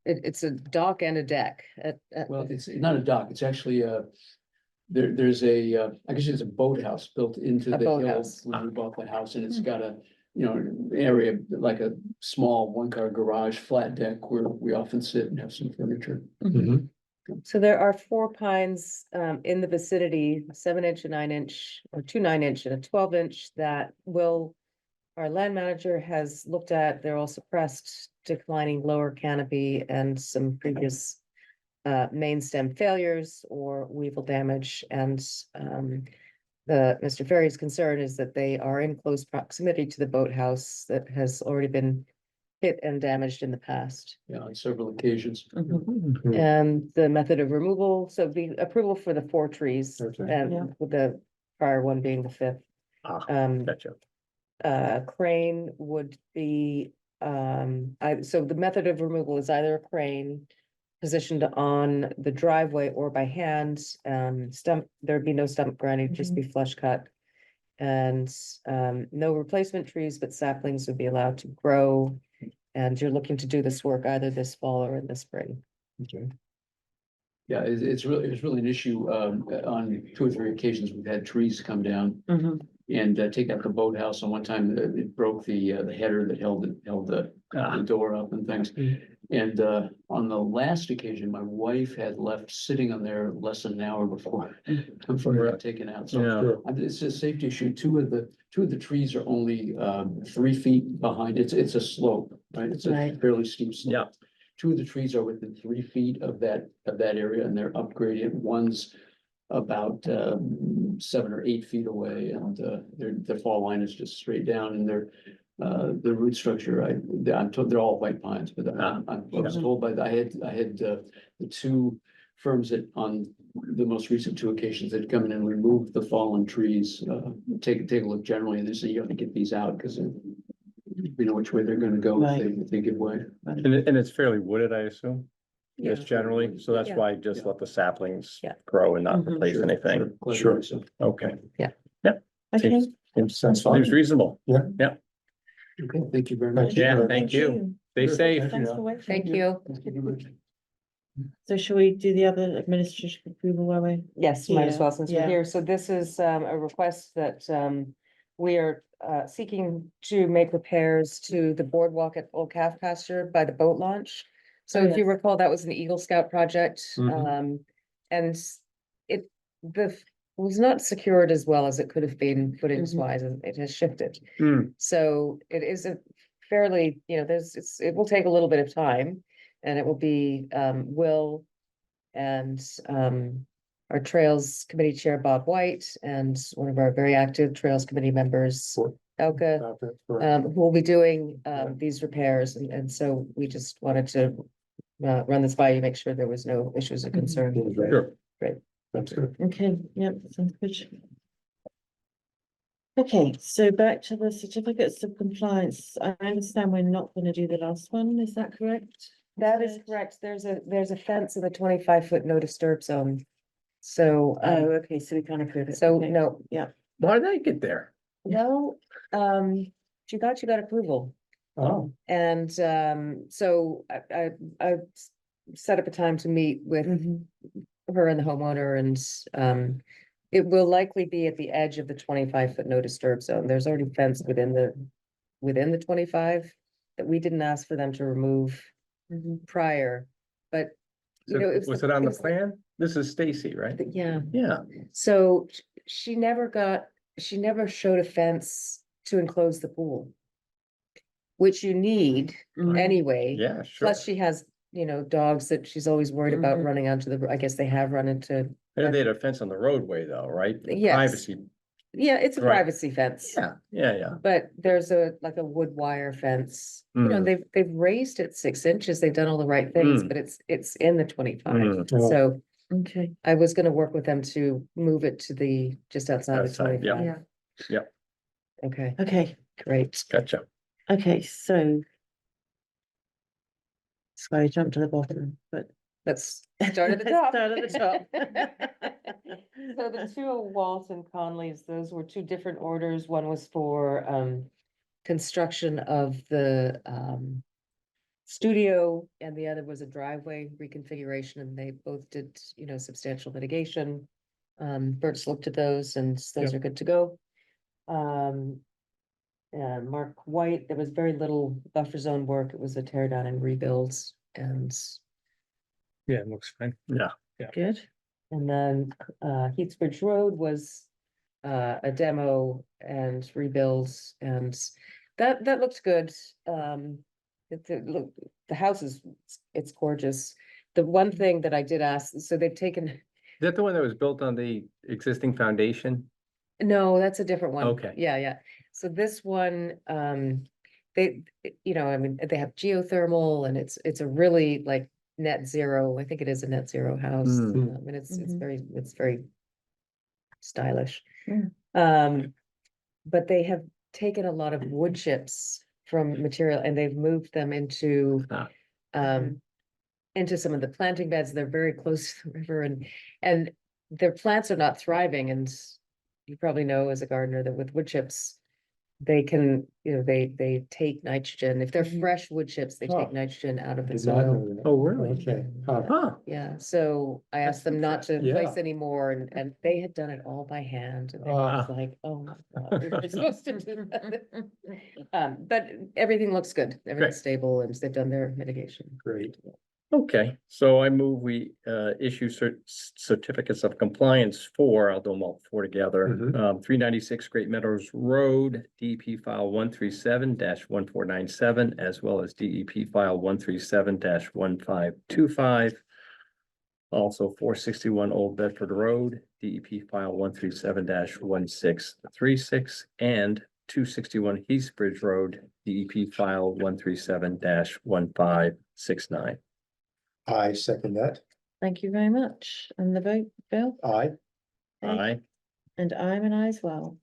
it's a dock and a deck Well, it's not a dock, it's actually there's a, I guess it's a boathouse built into A the hill boathouse. when we bought the house, and it's got a, area like a small 1-car garage, flat deck where we often sit and have some furniture. Mhm. So there are 4 pines in the vicinity, a 7-inch, a 9-inch, or 2 9-inch and a 12-inch that our land manager has looked at. They're all suppressed, declining lower canopy and some previous main stem failures or weevil damage. And Mr. Ferry's concern is that they are in close proximity to the boathouse that has already been hit and damaged in the past. Yeah, on several occasions. Mhm. And the method of removal, so the approval for the 4 trees, Okay. Yeah. and with the prior one being the 5th. Gotcha. Crane would be, so the method of removal is either a crane positioned on the driveway or by hand. There'd be no stump grinding, just be flush cut. And, no replacement trees, but saplings would be allowed to grow. And you're looking to do this work either this fall or in the spring. Okay. Yeah, it's really an issue, on 2 or 3 occasions, we've had trees come down Mhm. and take out the boathouse, and one time it broke the header that held the door up and things. And on the last occasion, my wife had left sitting on there less than an hour before it got taken out, so. Yeah. It's a safety issue. 2 of the trees are only 3 feet behind. It's a slope, right? It's a Right. fairly steep slope. Yeah. 2 of the trees are within 3 feet of that area, and they're upgraded. One's about 7 or 8 feet away, and their fall line is just straight down, and the root structure, I'm told they're all white pines, but I was told by, I had the 2 firms that on the most recent 2 occasions that come in and remove the fallen trees, take a look generally, and they say you have to get these out, because we know which way they're gonna go if they give way. And it's fairly wooded, I assume? Just generally, so that's Yeah. why just let the saplings Yeah. grow and not Mhm. replace Sure, anything. Sure. Okay. Yeah. Yep. Okay. Seems reasonable. Yeah. Yeah. Okay, thank you very much. Yeah, thank you. Stay Sure, safe. thank you. Thanks for waiting. Thank you. So shall we do the other administrative approval while we? Yes, might as Yeah, well, since we're yeah. here. So this is a request that we are seeking to make repairs to the boardwalk at Old Calf Pasture by the boat launch. So Oh, if you yes. recall, that was an Eagle Scout project. Mhm. And it was not secured as well as it could have been footings wise, and it has shifted. Hmm. So it is a fairly, it will take a little bit of time. And it will be Will and our Trails Committee Chair Bob White and one of our very active Trails Committee members, Elka, who will be doing these repairs. And so we just wanted to run this by you, make sure there was no issues of concern. Sure. Great. That's good. Okay, yep, sounds good. Okay, so back to the certificates of compliance. I understand we're not gonna do the last one, is that correct? That is correct. There's a fence in the 25-foot no disturb zone. So, Oh, okay, so we can't approve it. so Okay. no, Yeah, Why did I get there? no, you got approval. Oh, And so I set up a time to meet with her and the homeowner, and it will likely be at the edge of the 25-foot no disturb zone. There's already fence within the 25 that we didn't ask for them to remove prior, but you know, Was it on the plan? This is Stacy, right? yeah. Yeah. So she never showed a fence to enclose the pool, which you need anyway. Yeah, sure. Plus she has, you know, dogs that she's always worried about running onto I guess they have run into, I know they had a fence on the roadway though, right? Yes. Privacy. yeah, it's a Right. privacy fence. Yeah. But there's like a wood wire fence. You know, they've raised it 6 inches. They've done all the right things, but it's in the 25. So okay. I was gonna work with them to move it to just outside the Outside, yeah. 25. Yep. Okay, Okay, great. Gotcha. okay, so. Sorry, I jumped to the bottom, but. Let's start at the top. Start at the top. So the two Walton Conleys, those were two different orders. One was for construction of the studio, and the other was a driveway reconfiguration, and they both did, you know, substantial mitigation. Bert's looked at those, and those are good to go. And Mark White, there was very little buffer zone work. It was a tear down and rebuilds, and Yeah, it looks fine. Yeah. Good. and then Heathbridge Road was a demo and rebuilds, and that looked good. The house it's gorgeous. The one thing that I did ask, so they've taken, Is that the one that was built on the existing foundation? no, that's a different one. Okay. Yeah. So this one, they, you know, I mean, they have geothermal, and it's a really like net zero. I think it is a net zero house. And it's very stylish. But they have taken a lot of wood chips from material, and they've moved them into some of the planting beds. They're very close to the river, and their plants are not thriving. And you probably know as a gardener that with wood chips, they can, you know, they take nitrogen. If they're fresh wood chips, they take nitrogen out of the did not soil. know that. Oh, really? Okay. Huh. Yeah, so I asked them not to Yeah. place any more, and they had done it all by hand, and I was like, oh my God, we were supposed to do that. But everything looks good, everything's stable, and they've done their mitigation. Great. Okay, so I move we issue certificates of compliance for, I'll do them all four together. 396 Great Meadows Road, DEP file 137-1497, as well as DEP file 137-1525. Also 461 Old Bedford Road, DEP file 137-1636, and 261 Heathbridge Road, DEP file 137-1569. I second that. Thank you very much. And the vote, Bill? Aye. Okay. Aye. And I'm an aye as well.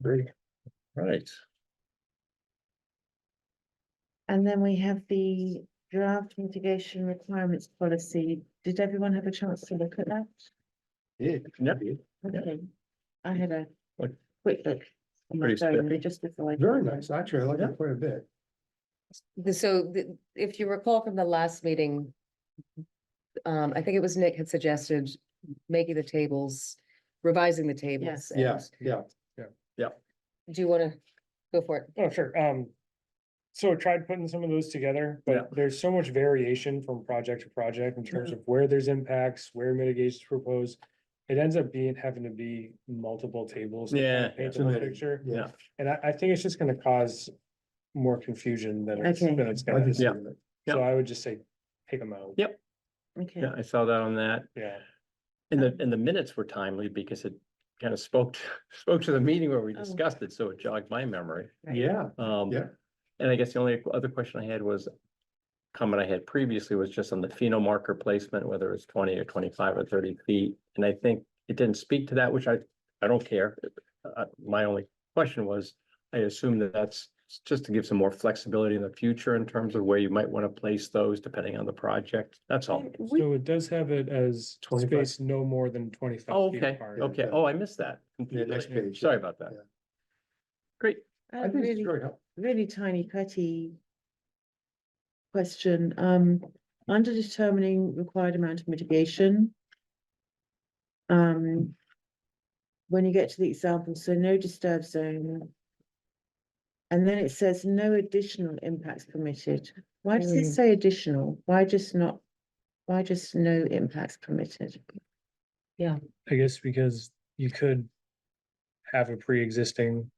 Great. Right. And then we have the draft mitigation requirements policy. Did everyone have a chance to look at that? Yeah. Okay, I had a What? quick look on my Pretty phone spiffy. just before I. Very nice. Actually, I like it quite a bit. If you recall from the last meeting, I think it was Nick had suggested making the tables, revising the tables. Yeah, and- yeah. Do you wanna go for it? Oh, sure. So I tried putting some of those together, but there's so much variation from project to project in terms of where there's impacts, where mitigations proposed. It ends up having to be multiple tables. to kind of Yeah, Paint too the whole many. picture. Yeah. And I think it's just gonna cause more confusion than it's Okay. gonna. I can see Yeah. that. So I would just say, take them out. Yep. Okay, Yeah, I saw that on that. Yeah. And the minutes were timely because it kind of spoke to the meeting where we Oh. discussed it, so it jogged my memory. Yeah, Yeah. yeah. And I guess the only other question I had was, comment I had previously was just on the pheno marker placement, whether it's 20 or 25 or 30 feet. And I think it didn't speak to that, which I don't care. My only question was, I assume that that's just to give some more flexibility in the future in terms of where you might want to place those depending on the project. That's all. So it does have it as 25. space no more than 25 Oh, feet okay, apart. okay. Oh, I missed that. Yeah, next completely. page. Sorry about that. Yeah. Great. I I have a think it's really, very helpful. really tiny petty question. Under determining required amount of mitigation. When you get to the example, so no disturb zone. And then it says no additional impacts permitted. Why does it say additional? Why just no impacts permitted? I guess because you could have a pre-existing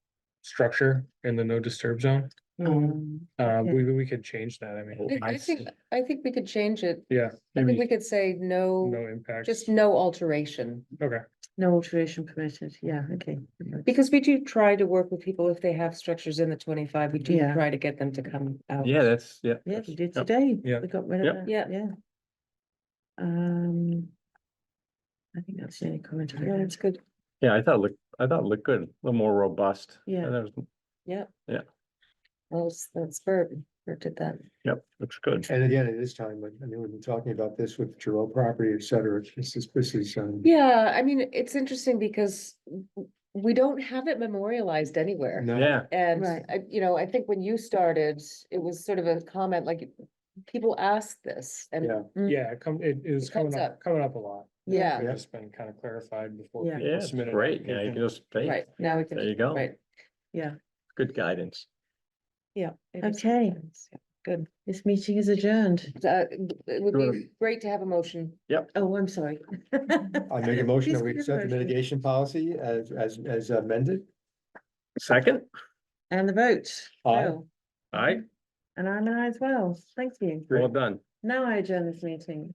structure in the no disturb zone. Okay. We could change that. I mean, I think we could change it. yeah, I think we could say no no, impact. just no alteration. Okay. No alteration permitted, yeah, okay. Because we do try to work with people if they have structures in the 25, we do Yeah. try to get them to come out. Yeah, that's, yeah. Yeah, that's- we did yep. today. Yeah. We got rid of Yep. that, Yeah. yeah. I think that's the only comment I Yeah, had. that's good. Yeah, I thought it looked good, a little more robust. Yeah. And that was- Yeah. Yeah. Well, that's Bert did that. Yep, looks good. And again, at this time, I mean, we've been talking about this with Giroux property, et cetera. This is, Yeah, I mean, it's interesting because we don't have it memorialized anywhere. no. Yeah, And Right. I think when you started, it was sort of a comment, like, people asked this and. Yeah. Yeah, it was It comes coming up a lot. Yeah. It's just been kind of clarified before Yeah. people yeah, it's submitted. great. Yeah, you application. can just, hey, Right, now we can. there you go. Right, Good guidance. yeah. it is Okay. nice, yeah, good. This meeting is adjourned. It would be great to have a motion. Oh, I'm sorry. I make a motion that we Please accept the give a motion. mitigation policy as amended. Second, And the vote. Aye. Bill. all right, And I'm an aye as well. Thank you. well done. Now I adjourn this meeting.